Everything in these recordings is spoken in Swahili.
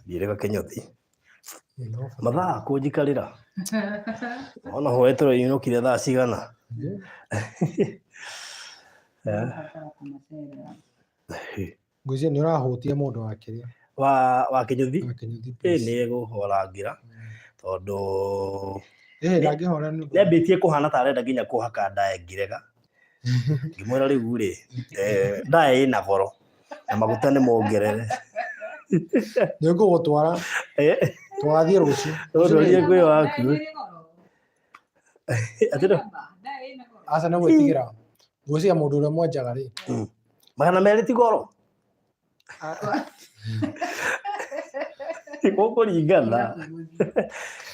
Ndirega Kinyothi mathaa kunjikarira ona hoetro inukire thaa cigana ngwĩciria nĩ ũrahutia mũndũ wa kĩrĩa wa Kinyothi nĩ egũhorangira tondũ nĩambĩtie kũhana ta arenda nginya kũhaka ndae ngirega ngĩmwĩra rĩu rĩ ndae ĩna goro na maguta nĩ mongerere nĩ ngũgũtwara tũgathiĩ rũciũ ũrĩa kwĩ waku aca nĩ gwĩtigĩra ngwĩciria mũndũ ũrĩa mwenjaga rĩ 200 ti goro gũkũringana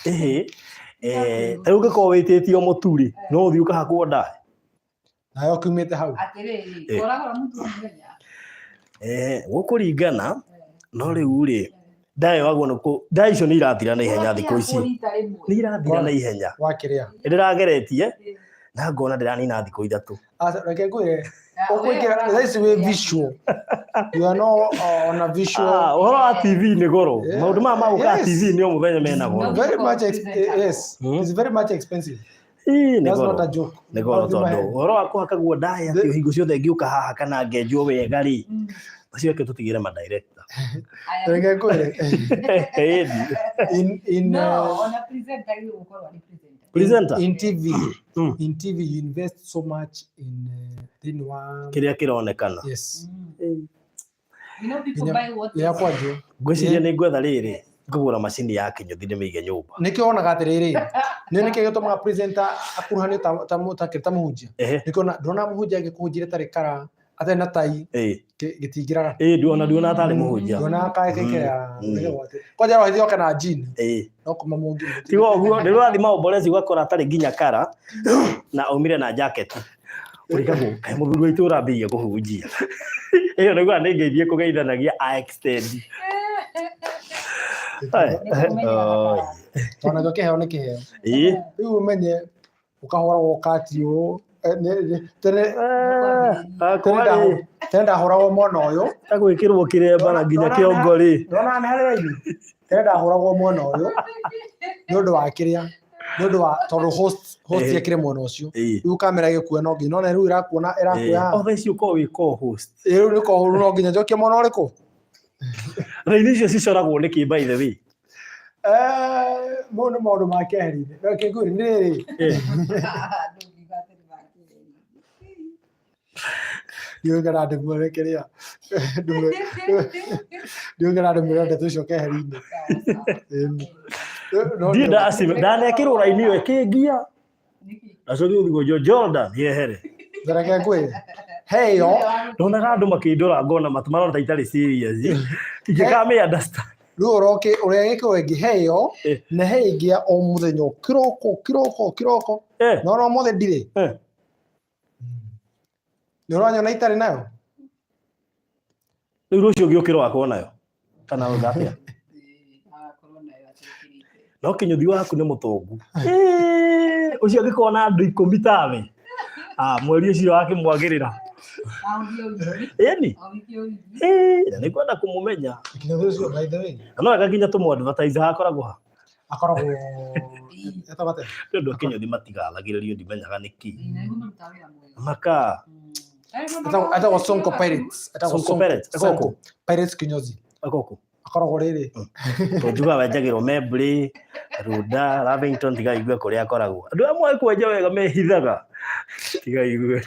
rĩu ũngĩkorwo wĩtĩtio mũtu-rĩ no ũthiĩ ũkahakwo ndae nayo kiumĩte hau gũkũringana no rĩu-rĩ ndae wagwo ndae icio nĩ irathira na ihenya thikũ ici nĩ irathira na ihenya ndĩrageretie na ngona ndĩranina thikũ 3 reke ngwĩre ũkũingĩra thaa ici wĩ visual you are no on a visual ũhoro wa TV nĩ goro maũndũ maya ma gũka TV nĩ o mũthenya mena goro very much yes it's very much expensive nĩ goro tondũ ũhoro wa kũhaka guo ndae atĩ hingo ciothe ngĩũka haha kana ngenjwo wega-rĩ acio ake tũtigĩre ma-director reke ngwĩre presenter in TV you invest so much in kĩrĩa kĩronekana yes ngwĩciria nĩ ngwetha rĩrĩ ngũgũra macini ya Kinyothi ndĩmĩige nyũmba nĩkĩo wonaga atĩrĩrĩ nĩkĩo gĩtũmaga presenter akuruhanio ta mũhunjia nĩkĩo ndona mũhunjia agĩkũhunjĩre tarĩ kara atarĩ na tai gĩtingĩraga nduona atarĩ mũhunjia nduona kagĩkĩra kwanja rohithio oke na jean no kuma mũngi tiga ũguo ndĩrũrathi maombolezi ũgakora atarĩ nginya kara na aumire na jacket ũrigagwo kaĩ mũthuri wa itũra ambĩrĩrie kũhunjia ĩyo nĩguo nĩ ngeithie kũgeithanagia a extend twana kĩheo nĩ kĩheo rĩu ũmenye ũkahoragwo kati ũũ tene ndahũragwo mwena ũyũ agwĩkĩrwo kĩremba na nginya kĩongo-rĩ ndona nĩ harĩ raithi tene ndahũragwo mwena ũyũ nĩ ũndũ wa kĩrĩa nĩ ũndũ wa tondũ host yekĩre mwena ũcio rĩu kamera ĩgĩkuona no nginya nona rĩu ĩrakuoya thaa ici ũkorwo wĩ co-host rĩu nĩ co-host no nginya njokie mwena ũrĩkũ raini icio cicoragwo nĩkĩ by the way mau nĩ maũndũ ma keheri-inĩ reke ngwĩre nĩ rĩrĩ ndiũgera ndĩmuone kĩrĩa ndiũgera ndĩmuone ndeto icio keheri-inĩ ndanekĩrwo raini ĩyo ĩkĩngia nacoke ũthigwo Jordan yehere reke ngwĩre heyo ndonaga andũ makĩndora ngona matu marona ta itarĩ serious ingĩkamĩ understand rĩu ũrĩa gĩkĩrwo ĩngĩ heyo na he ĩngĩ ya o mũthenya kĩroko nona ũmũthĩ ndirĩ nĩ ũranyona itarĩ nayo rĩu rũciũ ũngĩũkĩra wakorwo nayo kana ũgatĩa no Kinyothi waku nĩ mũtongu ũcio angĩkorwo na andũ 10 tawe mweri ũcio wakĩmwagĩrĩra ĩni nĩ kwenda kũmũmenya Kinyothi ũcio by the way no agakinya tũmũ advertise hakoragwo ha akoragwo etagate nĩ ũndũ Kinyothi matigaragĩrĩrio ndimenyaga nĩkĩ maka etagwo Sonko Pirates Pirates Kinyothi akoragwo rĩrĩ tũnjuga wenjagĩrwo Membury Runda Lavington tigaigue kũrĩa akoragwo andũ amwe kwenja wega mehithaga tigaigue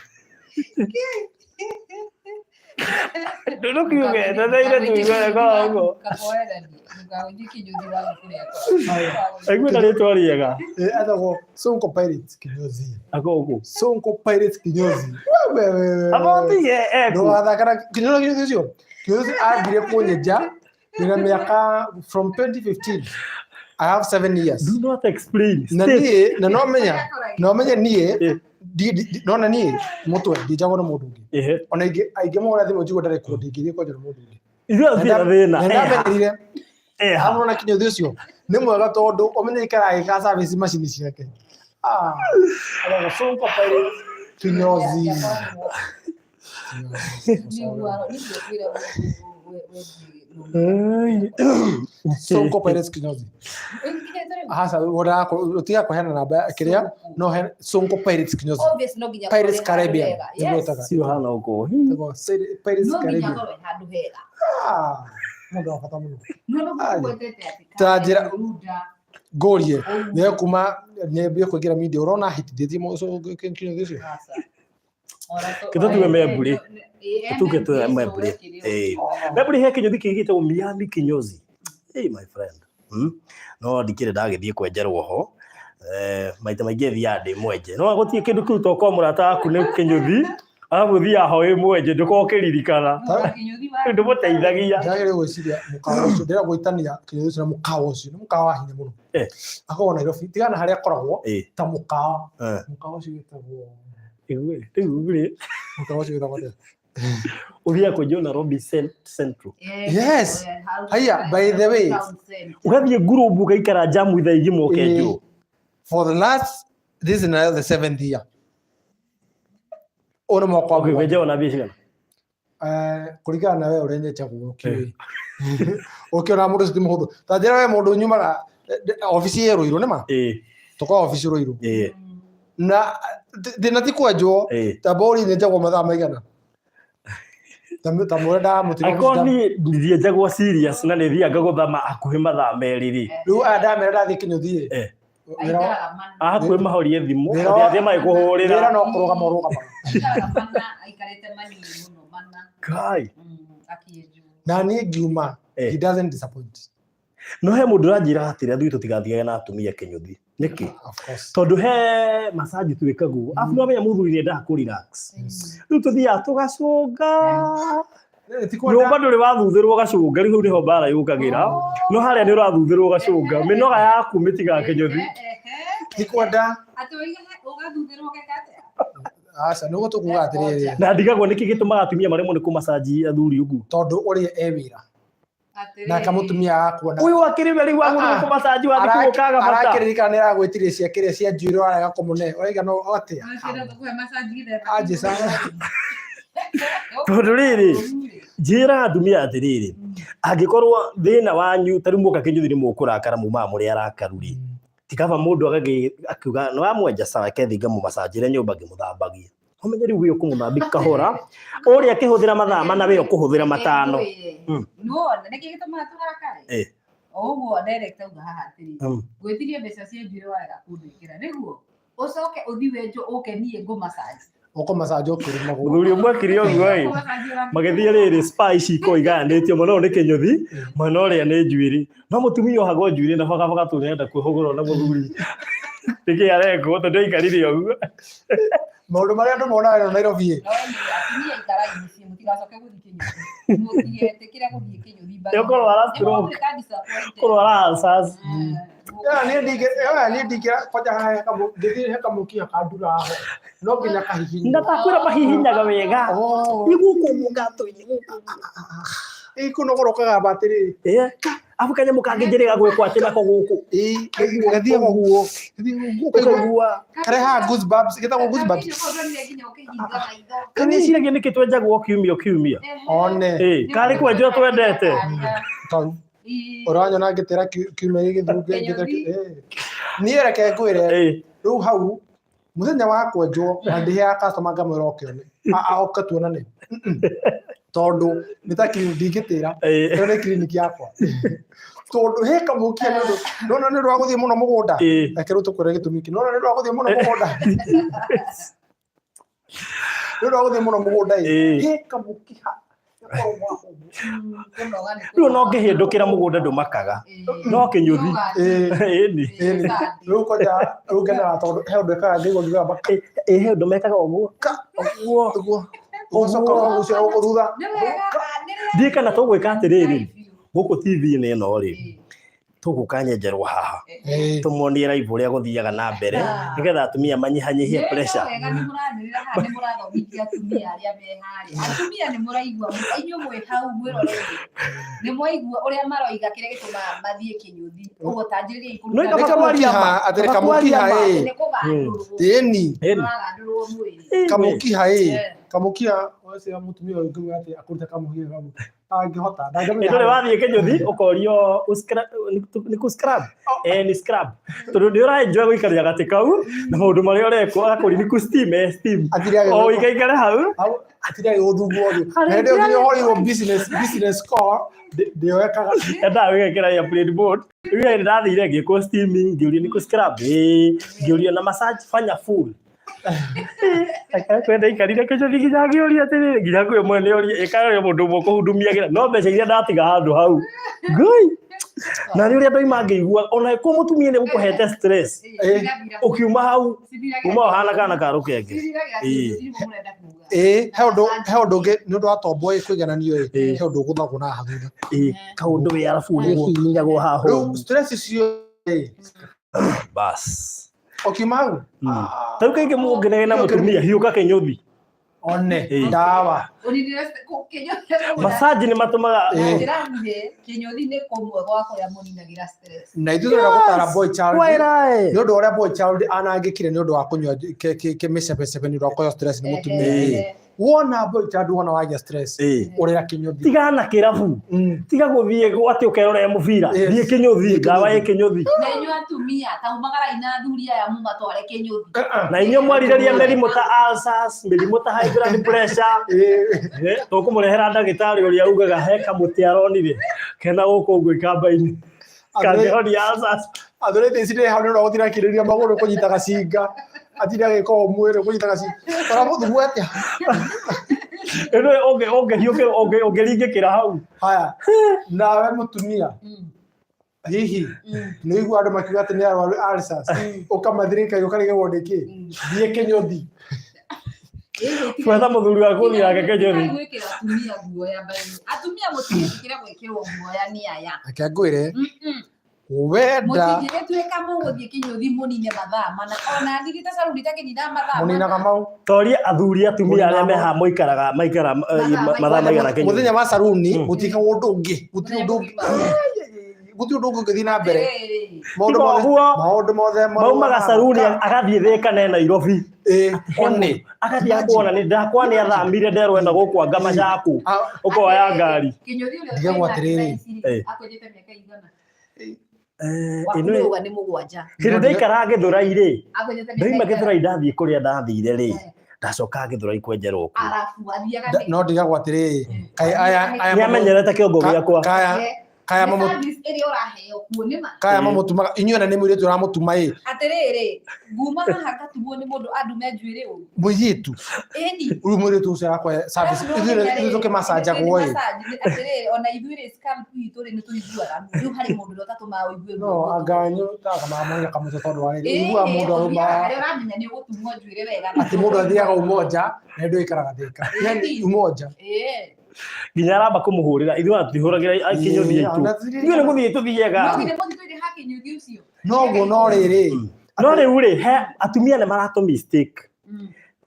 ndũkiuge ndetheire tuigwe koguo aigua na rĩtwa rĩega etagwo Sonko Pirates Kinyothi agogo Sonko Pirates Kinyothi abotige ndũgathakana Kinyothi ũcio Kinyothi ambire kũnyenja nina miaka from 2015 I have 7 years do not explain na niĩ na no menya niĩ nona niĩ mũtwe ndijagwo na mũndũ ũngĩ ona aingĩ mona thimũ njigua ndarĩ kuo ndingĩthiĩ kwenja na mũndũ ũngĩ thĩna ndamenyire hamwe na Kinyothi ũcio nĩ mwega tondũ ũmenye ikaraga gĩka service macini ciake alaga Sonko Pirates Kinyothi Sonko Pirates kinyozi. Hasa utiga kuheana namba kiria no Sonko Pirates kinyozi. Pirates Caribbean. Sio hana uko. Pirates Caribbean. Mundu afata muno. Tajira gorie ne kuma ne bia kugira media urona hitithie mo so kinyozi ucio. Kita tuwe meburi. Tuke tuwe meburi. Meburi he kinyozi kigite Miami kinyozi. Hey my friend. No ndikire ndagithie kwenjerwo ho. Maita maingi thia ndi mwenje. No gutie kindu kiu to ko murata aku ne kinyozi. Arabu thia ho mwenje nduko kiririkana. Ndu muteithagia. Ndagire gwiciria mukawa ucio ndira gwitania kinyozi na mukawa ucio. Mukawa hinya muno. Akona Nairobi tigana haria akoragwo ta mukawa. Mukawa ucio witagwo Uthia kwenjwo Nairobi Central. Yes. Haya, by the way, ugathie group ugaikara jamu ithaa igi mokenjwo. For the last, this is now the 7th year. Ona mwaka wa kwenjwo na bishigana. Kuringana na wewe urenye chaguo kiwi. Ukiona mundu sithi muhuthu. Tajira we mundu nyumaga office ye Ruiru nima? Tuko office Ruiru. Na thina ti kwenjwo ta bori ni njagwo mathaa maigana. Tamurenda mutiro. Akoni ndithie njagwo serious na ni thia ngaguthama akuhi mathaa meri ri. Riu ndamera thi kinyothi hakuhi mahorie thimu athia mai kuhurira. Wira no kurugama urugama. Aikarite mani muno mana. Kai. Akienjwo. Na ni ngiuma he doesn't disappoint. No he mundu ranjira atire athui tutigathiage na atumia kinyothi. Niki? Of course. Tondu he massage twikagu. Afu no menya muthuri ni nda ku relax. Riu tuthia tugacunga. Nyumba nduri wathuthirwo gacunga riu niho bara yukagira. No haria ni urathuthirwo gacunga. Minoga yaku mitiga kinyothi. Tikwenda. Ati ugathuthirwo gekate. Asa nugo tukuga atiriri. Na ndigagwo niki gitumaga atumia maremwo ni kumassage athuri ugu. Tondu uri ewira. Na kamutumia akuona. Uyu akiriwe riu aguru kumassage wa thiku kaga bata. Arakiririkana ni aragwitirie cia kiria cia njuiro araga kumune. Oiga no atia. Aje sana. Tondu riri njira atumia atiriri angikorwo thina wanyu tari muka kinjuthi ni mukurakara muma muri arakaru ri tikava mundu akiuga no amwenja sawa kethinga mu massage nyumba ngimuthambagia umenye riu uyu kumuthambi kahora uri akihuthira mathaa mana we ukuhuthira matano no niki gituma turakare oguo director uga haha atiri gwithirie mbeca cia njiro wega kundikira niguo ucoke uthi wenjo ukenie ngo massage uko massage ukuri magu muthuri umwe kiri oguo magithie riri spice iko iganitio muno ni kinyothi mwana uria ni njuiri no mutumia hago njuiri na baka tunenda kwihugura na muthuri tiki areko tondu ikarire oguo maundu maria andu monaga Nairobi atumia ikara inicie mutigacoke guthi kinyothi mutige kira guthi kinyothi yo korwo ara stroke korwo ara sas ni ndigira koja haya kama ngithire he kamukia kadura aho no nginya kahihinya ndatakwira mahihinyaga wega iguko mugato ikunogorokaga batiri afu kanyamu kangijiriga gwikwa atina ko guku gathie guo guo kareha goosebumps gitagwo goosebumps kani ciragia niki twenjagwo kiumia one kari kwenjwo twendete uranyona ngitira kiumia githunge ni reke ngwire riu hau muthenya wa kwenjwo na ndihe ya customer ngamwira okione aoka tuonane tondu nitakiri ndingitira ino ni clinic yakwa tondu he kamukia no ni rwa guthie muno mugunda reke ru tukwire gitumi ki no ni rwa guthie muno mugunda ni rwa guthie muno mugunda he kamukia riu no ngihindukira mugunda ndumakaga no kinyuthi ni riu koja rugena tondu he undu ekaga ngigo ngiga baka he undu mekaga uguo uguo ucio urutha ndikana tugwika atiriri guku TV ni ino ri tugukanyenjerwo haha tumuonie live uria guthiaga na mbere nigetha atumia manyihanyihie pressure wega ni muranirira ha ni murathomithia atumia aria me hari atumia ni muraigua inyu mwe hau mwirorere ni mwaigua uria maroiga kire gituma mathie kinyuthi uguo tanjiriria ikuru no kamaria atere kamukia teni kamukia kamukia wase mutumia ungu ati akuruta kamukia angĩhota Ĩndũ nĩ wathiĩ Kĩnyũthi ũkorio nĩ scrub ni scrub tondũ nĩ ũra-enjoy gũikaria gatĩ kau na maũndũ marĩa ũrekwo agakũria nĩ steam steam o ikaikare hau atirage ũthungwo ũguo na hĩndĩ ĩyo ũhorĩirwo business call ndĩoekaga endaga wĩgekĩra airplane mode rĩu ndathire ngĩkwo steaming ngĩũrio nĩ scrub ngĩũrio na massage fanya full kwenda ikarire Kĩnyũthi nginya ngĩũria atĩrĩrĩ nginya kwĩ mwene ũria ĩkarĩo mũndũ ũmwe kũhundumia no mbeca iria ndatiga handũ hau ngai na rĩu ndoima ngĩigua ona kwa mũtumia nĩ gũkũhete stress ũkiuma hau kuma hana kana karo kenge he ũndũ ũngĩ nĩ ũndũ wa tombo kwĩgananio he ũndũ ũgũthagwo na hathutha kaũndũ wĩ arabu nĩ hihinyagwo haha rĩu stress icio bas okiuma hau tarĩu kaingĩ mũngĩnegena na mũtumia hiũka Kĩnyũthi one ndawa massage nĩ matũmaga Kĩnyũthi nĩ kũmwe gwa kũrĩa mũninagĩra stress na ithuĩ tũrenda gũtara boy child nĩ ũndũ ũrĩa boy child anangĩkire nĩ ũndũ wa kũnyua kĩmĩcepecepe nĩ ũndũ wa kũnyua stress nĩ mũtumia wona boy child wona wagĩa stress ũrĩa Kĩnyũthi tiga na kĩrabu tiga gũthiĩ atĩ ũkerorera mũbira thiĩ Kĩnyũthi ndawa ĩ Kĩnyũthi na inyuĩ atumia taumagara ina athuri aya mũmatware Kĩnyũthi na inyuĩ mwarirĩria mĩrimũ ta ulcers mĩrimũ ta high blood pressure tũkũmũrehera ndagĩtarĩ ũrĩa augaga he kamũtĩ aronire kena gũkũ ũguo ikamba-inĩ kangĩhonia ulcers athũrĩte ici nĩ hau nĩ ũrĩa gũtirakĩrĩria magũrũ kũnyita gacinga atira gĩko mwĩrĩ kũnyita gacinga tara mũthugũ atĩa ũngĩringĩkĩra hau haya nawe mũtumia hihi nĩ igua andũ makiuga atĩ nĩ arwaru ulcers ũkamathirĩka ũkarige wonde kĩ thiĩ Kĩnyũthi Kwetha mũthuri wa kũthi yake Kĩnyũthi gwĩkĩra atumia guoya mbaini atumia mũtingĩkĩra gwĩkĩrwo guoya nĩ aya ake ngwĩre wenda mũtingĩtuĩka mũgũthiĩ Kĩnyũthi mũnine mathaa mana ona ndigita saruni takinina mathaa mũninaga mau toria athuri atumia arĩa meha maikara mathaa maigana Kĩnyũthi mũthenya wa saruni gũtika ũndũ ũngĩ gũtirĩ ũndũ ũngĩ ũngĩthiĩ na mbere maũndũ mothe maumaga saruni agathiĩ Thĩka na Nairobi one agathiĩ akuona nĩ ndakwa nĩ athamire nderwenda gũkwanga macaku ũkoya ngari Kĩnyũthi ũrĩa ndigagwo atĩrĩrĩ akwendete mĩaka igana ĩno nĩ mũgwanja hĩndĩ ndaikara Gĩthũrai-rĩ ndoima Gĩthũrai ndathiĩ kũrĩa ndathire-rĩ ndacoka Gĩthũrai kwenjerwo kuo no ndigagwo atĩrĩrĩ kaĩ aya nĩamenyerete kĩongo gĩakwa kaya mamũtumaga inyuĩ na nĩ mũirĩtu ũramũtuma atĩrĩrĩ nguma haha ngatumwo nĩ mũndũ andume njuĩrĩ ũũ mũirĩtu ũyũ mũirĩtu ũcio arakũhe service ithuĩ tũkĩmacanjagwo atĩrĩrĩ ona ithuĩ scalp itũ nĩ tũiguaga rĩu harĩ mũndũ ũrĩa ũtatũmaga ũigue no anga nyũtaga mamũnya kamũtĩ tondũ wa rĩrĩ igua mũndũ arũma harĩa ũramenya nĩ ũgũtumwo njuĩrĩ wega atĩ mũndũ athiaga Umoja na ndũ ikaraga Thĩka yani Umoja nginya aramba kũmũhũrĩra ithuĩ atihũragĩra Kĩnyũthi aitũ ithuĩ nĩ gũthiĩ tũthiaga noguo no rĩrĩ no rĩu-rĩ he atumia nĩ maratũ mistake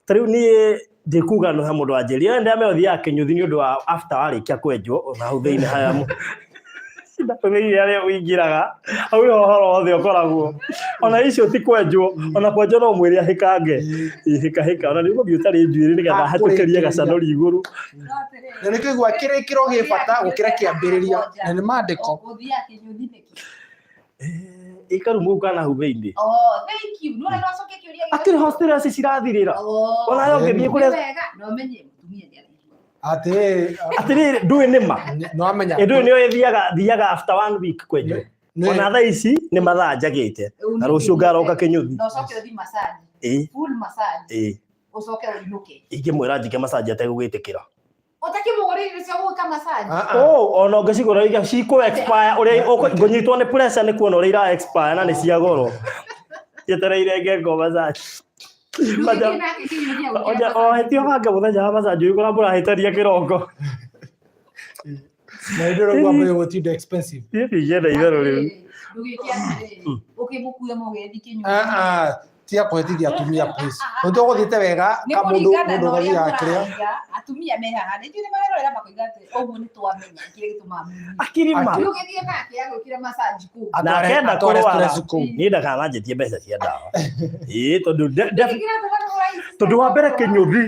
ta rĩu niĩ ndĩkuga no he mũndũ wanjĩria ndĩamenya ũthiaga Kĩnyũthi nĩ ũndũ wa after warĩkia kwenjwo na hau thĩinĩ haya thĩinĩ harĩa ũingĩraga hau nĩho ũhoro wothe ũkoragwo ona icio ti kwenjwo ona kwenjwo no mwĩrĩ ahĩkange hĩka ona nĩ ũgũthiĩ ũtarĩ njuĩrĩ nĩgetha hatũkĩrie gacanũri igũrũ na nĩ kĩigua kĩrĩkĩro gĩ bata gũkĩra kĩambĩrĩria na nĩ mandĩko ikaru mũu kana hau thĩinĩ thank you no nĩwacokia kĩũria akĩrĩ hostels cirathirĩra ona yo ngĩthiĩ kũrĩa no menye mũtumia nĩ atĩrĩrĩ ndũĩ nĩma no amenya ndũĩ nĩyo thiaga after 1 week kwenjwo ona thaa ici nĩ mathaa njagĩte na rũciũ ngaroka Kĩnyũthi no coke ũthiĩ massage full massage ũcoke ũinũke ingĩmwĩra njĩke massage ategũgĩtĩkĩra ũtakĩmũgũrĩire cia gwĩka massage ona ũngĩcigũra cikũ expire ũrĩa ngũnyitwo nĩ pressure nĩ kuona ũrĩa ira expire na nĩ cia goro yetereire ngeko massage hetio hanga mũthenya wa massage ũgũra mũrahĩtaria kĩroko na ndio rĩu ambayo gũtinda expensive ndienda itherũ rĩu ũkĩmũkuua mũgĩthi Kĩnyũthi tia kũhetithia atumia please nĩ tũgũthiĩte wega ka mũndũ gathiaga kĩrĩa atumia me haha nĩ njũĩ marerorera makoiga atĩ ũguo nĩ twamenya kĩrĩa gĩtũmaga akirima ũgĩthiĩ nake ya gwĩkĩra massage kũu na akenda kũrwara niĩ ndakananjĩtie mbeca cia ndawa tondũ wa mbere Kĩnyũthi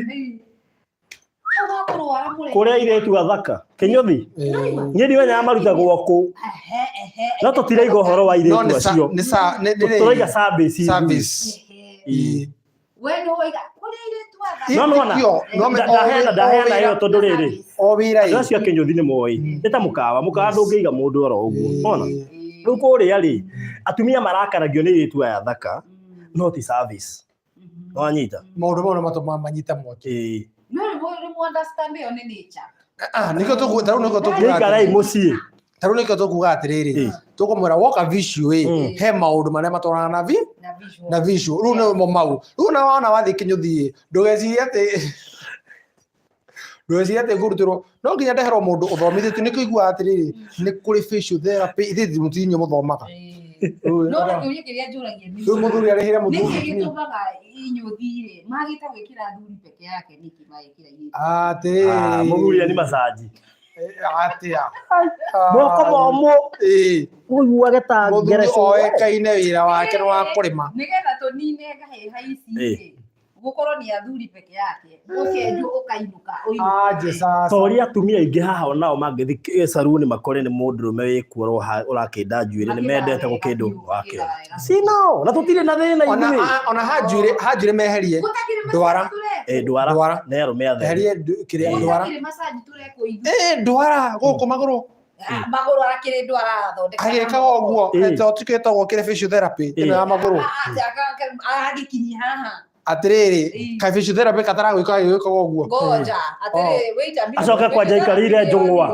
Kuria iretu athaka Kinyothi nie ndiwenya maruta gwaku no tutiraigua uhoro wa iretu acio turaiga service we no waiga kuria iretu athaka ndahena iyo tondu riri o wira ĩ acio Kinyothi nĩ moi nĩ ta mukawa ndũngĩiga mũndũ oro ũguo ona rĩu kũrĩa rĩ atumia marakaragio nĩ iretu aya athaka no ti service no anyita maũndũ mau matũma manyita mwaki no nĩ understand yo nĩ nature nĩkĩo tũkũ nĩkĩo tũkuga muciĩ tarũ nĩkĩo tũkuga atĩrĩrĩ tũkũmwĩra woka visual he maũndũ marĩa matwarana na visual rĩu nĩmo mau rĩu na wona wathiĩ Kinyothi ndũgecirie atĩ ngũrutĩrwo no nginya ndeherwo mũndũ ũthomithĩtio nĩkĩo iguaga atĩrĩrĩ nĩ kũrĩ facial therapy ithe mũtinyo mũthomaga no kĩũria kĩrĩa njũragia nĩ rĩu mũthuri arĩhĩra mũthuri nĩkĩ gĩtũmaga Inyothi-rĩ magĩte gwĩkĩra thuri peke yake nĩkĩ magĩkĩra iretu atĩ mũthuri nĩ masaji atĩa moko momũ ũiguage ta ngereco oĩkaine wĩra wake nĩ wa kũrĩma nĩgetha tũnine ngahĩha ici gukorwo ni athuri peke yake ũkenjwo ũkainũka toria atumia aingĩ haha onao mangĩthi saruni makore nĩ mũndũrũme wĩkuoro ũrakĩnda njuĩrĩ nĩ mendete gũkĩndũ wake sino na tũtirĩ na thĩna ithuĩ ona hanjuĩrĩ meherie ndwara ndwara nĩ arũme athe meherie kĩrĩa ndwara ndwara gũkũ magũrũ arakĩrĩ ndwara athondeka agĩkaga ũguo tũtikĩtagwo kĩrĩ facial therapy ĩno ya magũrũ agĩkinyia haha atĩrĩrĩ ka facial therapy katara gwĩkaga ũguo ngoja atĩrĩrĩ wait a minute acoka kwanja ikarĩire njũng'wa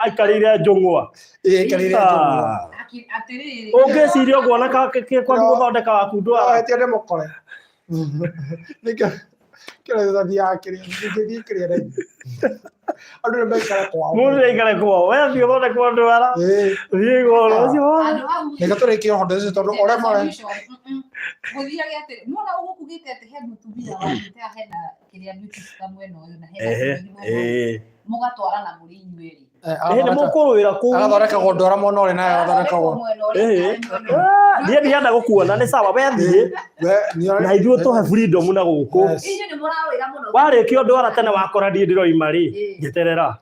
aikarĩire njũng'wa ikarĩire njũng'wa atĩrĩrĩ ũngĩciria ũguo na kwani gũthondeka waku ndwara tiende mũkore nĩkĩo kĩrĩa thiaga kĩrĩa rĩngĩ andũ nĩ maikara kwao mũndũ aikare kwao we thiĩ ũthondekwo ndwara thiĩ goro ũcio nĩkĩo tũrĩkĩra ũhoro ũcio tondũ ũrĩa marĩ gũthiage atĩ nona ũgũkugĩte atĩ he mũtumia wagĩte hena kĩrĩa nĩkĩka mwena ũyũ na hena mũgatwarana mũrĩ inyuerĩ nĩ mũkũrũĩra kũu agathondekagwo ndwara mwena ũrĩ nayo agathondekagwo niĩ ndienda gũkuona nĩ sawa we thiĩ na ithuĩ tũhe freedom na gũkũ warĩkio ndwara tene wakora ndiĩ ndĩroima rĩ njeterera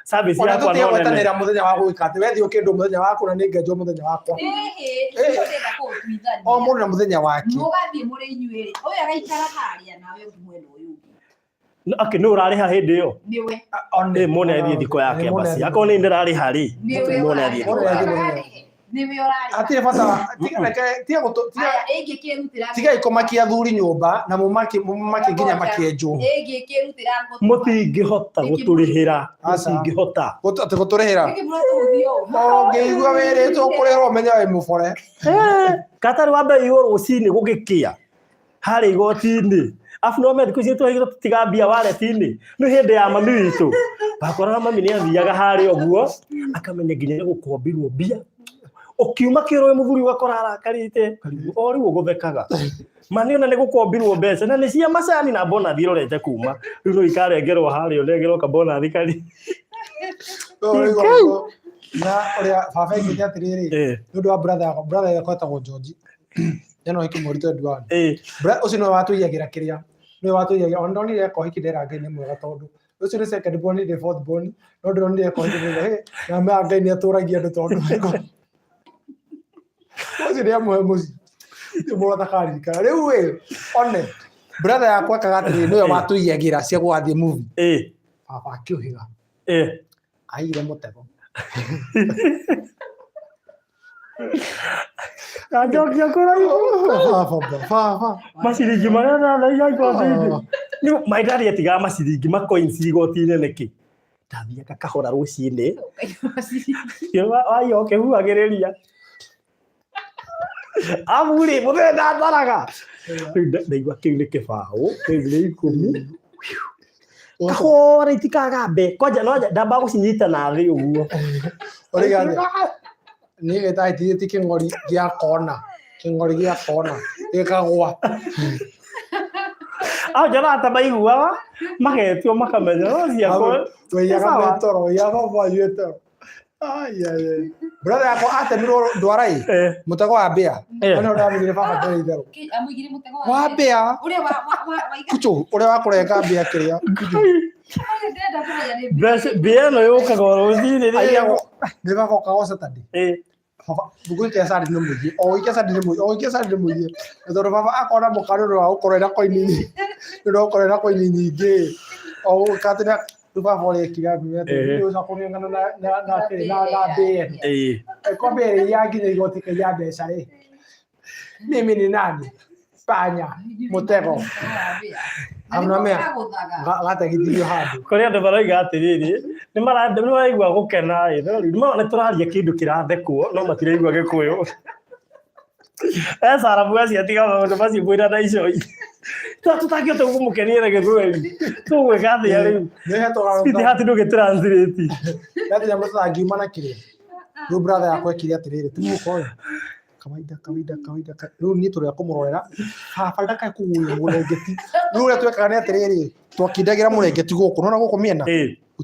service yakwa no nene mũthenya wa gwĩka atĩ we thiĩ ũkĩndũ mũthenya waku na nĩ ngenjwo mũthenya wakwa o mũndũ na mũthenya wake mũgathiĩ mũrĩ inyuerĩ ũyũ agaikara harĩa nawe mwena ũyũ akĩ nĩ ũrarĩha hĩndĩ ĩyo niwe mone athiĩ thiko yake basi akorwo nĩ ndĩrarĩha rĩ mone athiĩ thiko yake niwe ũrarĩha atirĩ bata tiga ikomakia thuri nyũmba na mũmaki nginya makĩenjwo mũtingĩhota gũtũrĩhĩra mũtingĩhota atĩ gũtũrĩhĩra ngĩigua wĩrĩtwo kũrĩhĩrwo ũmenya wĩ mũbore katarĩ wambe igũrũ rũcinĩ gũgĩkĩa harĩ igoti-inĩ afu no thikũ ici twahigire tũtigambia waleti-inĩ nĩ hĩndĩ ya mami witũ wakoraga mami nĩ athiaga harĩ ũguo akamenya nginya nĩ gũkombirwo mbia ũkiuma kĩrũĩ mũthuri ũgakora arakarĩte o rĩu ũgũthekaga mani ona nĩ gũkombirwo mbeca na nĩ cia macani na bonathi irorete kuma rĩu no ikarengerwo harĩa ũnengerwo kabonathi kari na ũrĩa baba ingĩ atĩrĩrĩ nĩ ũndũ wa brother yakwa etagwo George no ikĩmũrito ndwani ũcio nĩwe watũigagĩra kĩrĩa nĩwe watũigagĩra ona ndonire kohiki ndera Ngai nĩ mwega tondũ ũcio nĩ second born nĩ fourth born no ndonire kohiki ndera na mea Ngai nĩ atũragia andũ tondũ ũcio nĩ amwe mũci mũra takaririkana rĩu one brother yakwa akaga atĩrĩrĩ nĩwe watũigagĩra cia gũgathiĩ movie baba akĩũhĩga aire mũtego Ajokia kũraihu maciringi marĩa ndanaiga igoti-inĩ maitari atigaga maciringi macoins igoti-inĩ nĩkĩ ndathiaga kahora rũcinĩ waiyo ũkĩhuhagĩrĩria amuri mũthenya ndataraga ndaigua kĩu nĩ kĩbaũ kĩu nĩ 10 kahora itikagambe kwanja no ndamba gũcinyita na thĩ ũguo nĩ gĩtaĩtithĩti kĩng'ori gĩa kona gĩkagwa njona ta maiguaga magetio makamenya no ciakwa tũiyaga metoro ya baba yetoro brother yako atemirwo ndwarai mutego wa mbia ona ndamugire baba ndari itherũ amũigire mũtego wa mbia ũrĩa wa kucho ũrĩa wakurenga mbia kĩrĩa mbia no yũkaga rũcinĩ nĩ bagoka o Saturday Buku kia sari nĩ mũingĩ o ikia sari nĩ mũingĩ tondũ baba akona mũkarũro wa gũkorera koini nĩũkorera koini nyingĩ o katĩra baba ole kira mbia ndio sakoni ngana na mbia kwa mbere ya nginya igoti kia mbeca rĩ mimi ni nani panya mutego amnamea gategithirio handu kũrĩ andũ maroiga atĩrĩrĩ nĩ maraigua gũkena nĩ tũraria kĩndũ kĩrathekwo no matiraigua gĩkũyũ Sarabu asiatiga maũndũ macio mwĩra na icoi tũtangĩhota kũmũkenia na gĩthweri tũgwĩka atĩa rĩu ithe hati ndũgĩtranslate yaani jamaa sasa angiuma na kile ndio brother yako ekire atĩrĩrĩ tumukoya kawaida rĩu niĩ tũrĩa kũmũrorera baba ndakae kũguya mũrengeti rĩu ũrĩa twekaga nĩ atĩrĩrĩ twakindagĩra mũrengeti gũkũ nona gũkũ mĩena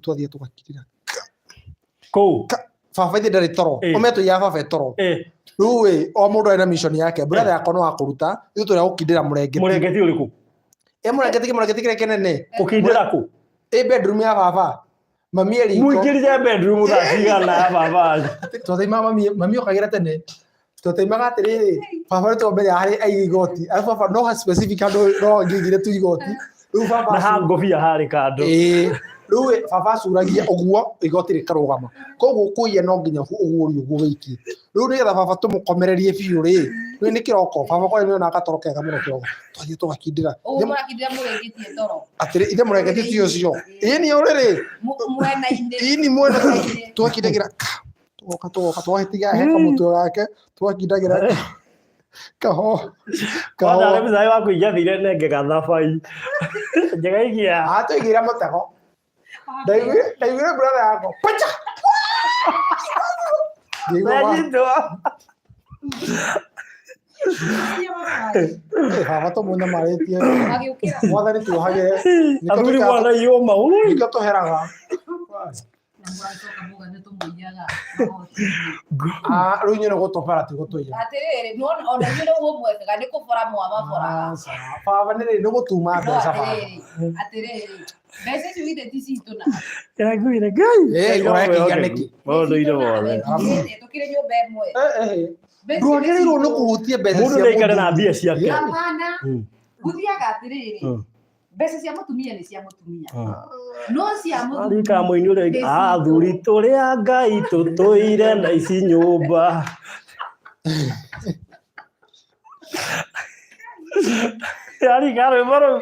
twathiĩ tũgakindĩra kũu baba ithe ndarĩ toro ometũ ya baba toro rĩu o mũndũ arĩ na mission yake brother yako no akũruta rĩu tũrĩa gũkindĩra mũrengeti ũrĩkũ mũrengeti kĩrĩa kĩnene gũkindĩra kũ bedroom ya baba mami eriko mũingĩrire bedroom thacigana ya baba twathaima mami okagira tene twataimaga atĩrĩrĩ baba nĩtwamenya harĩ aiga igoti arabu baba no ha specific handũ no ngigire tu igoti rĩu baba na ha ngobia harĩ kando rĩu baba acuragia ũguo igoti rĩkarũgama koguo kũiya no nginya ũguo ũguo wĩikie rĩu nĩgetha baba tũmũkomererie biũ rĩ rĩu nĩ kĩroko baba kwa nĩ ona akatoro kega mũno kĩroko twathiĩ tũgakindĩra atĩrĩ ithe mũrengeti ti ũcio ĩni ũrĩrĩ ini mwena twakindagĩra toka twahitiga heka mũtwe wake twakindagĩra kaho ona mzai wako ijathire nenge gathabai njegaigia atũigĩra mũtego ndaigire brother yako pacha baba tũmũne marĩtie mwathani tuohagĩre athuri mwana iũma nĩkĩo tũheraga rĩu nyene gũtũbara ti gũtũiya atĩrĩrĩ ona inyuĩ nĩguo mwekaga nĩ kũbora mwamaboraga baba nĩ gũtuma mbeca baba atĩrĩrĩ mbeca icio ithe ti citũ na kĩraiguire ngai ũrekĩia nĩkĩ maũndũ ire wothe tũkĩrĩ nyũmba ĩmwe ndwagĩrĩirwo nĩ kũhutia mbeca mũndũ ndaikare na mbia ciake hapana gũthiaga atĩrĩrĩ mbeca cia mũtumia nĩ cia mũtumia no cia mũtumia arika mũini ũrĩa athuri tũrĩa ngai tũtũire na ici nyũmba arika rwĩmbo rũu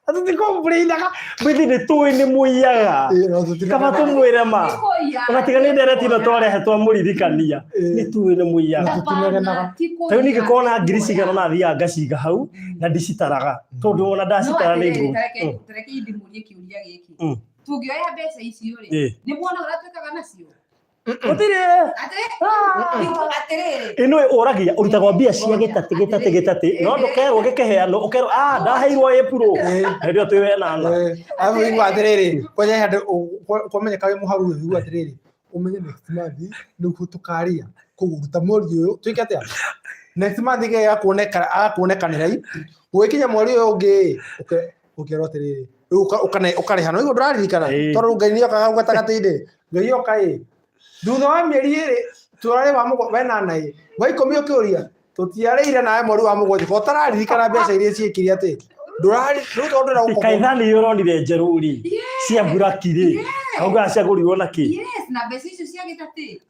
atũtikomplainaga bĩthi nĩ tũĩ nĩ mũiyaga kaba tũmwĩre ma ona tiga nĩ ndereti ĩno twarehe twamũririkania nĩ tũĩ nĩ mũiyaga rĩu ningĩ korwo na ngiri cigana na thiaga ngaciga hau na ndicitaraga tondũ ona ndacitara nĩ ngũ tareke ndĩmũrie kĩũria gĩkĩ tũngĩoya mbeca icio rĩ nĩ muona ũrĩa twĩkaga nacio gũtirĩ ĩno ũragia ũrutagwo mbia cia gĩtatĩ no ndũkerwo gĩkĩheanwo ũkerwo ndaheirwo April hĩndĩ ĩyo twĩ wenana arabu igua atĩrĩrĩ kwenye handũ kwamenyeka wĩ mũharu igua atĩrĩrĩ ũmenye next month nĩguo tũkaria kũruta mweri ũyũ twĩke atĩa next month agakuonekanĩra gũgĩkinya mweri ũyũ ũngĩ ũkerwo atĩrĩrĩ rĩu ũkarĩha no igua ndũraririkana tondũ Ngai nĩ okaga gatagatĩ-inĩ Ngai oka thutha wa mĩeri ĩrĩ tũrarĩ wa wenana wa ikũmi ũkĩũria tũtiarĩire nawe mweri wa mũgwanja ko ũtararirikana mbeca iria ciĩkire atĩ rĩu tondũ kaithani ũronire njerũ-rĩ cia mburaki-rĩ auga ciagũrirwo na kĩ na mbeca icio cia gĩtatĩ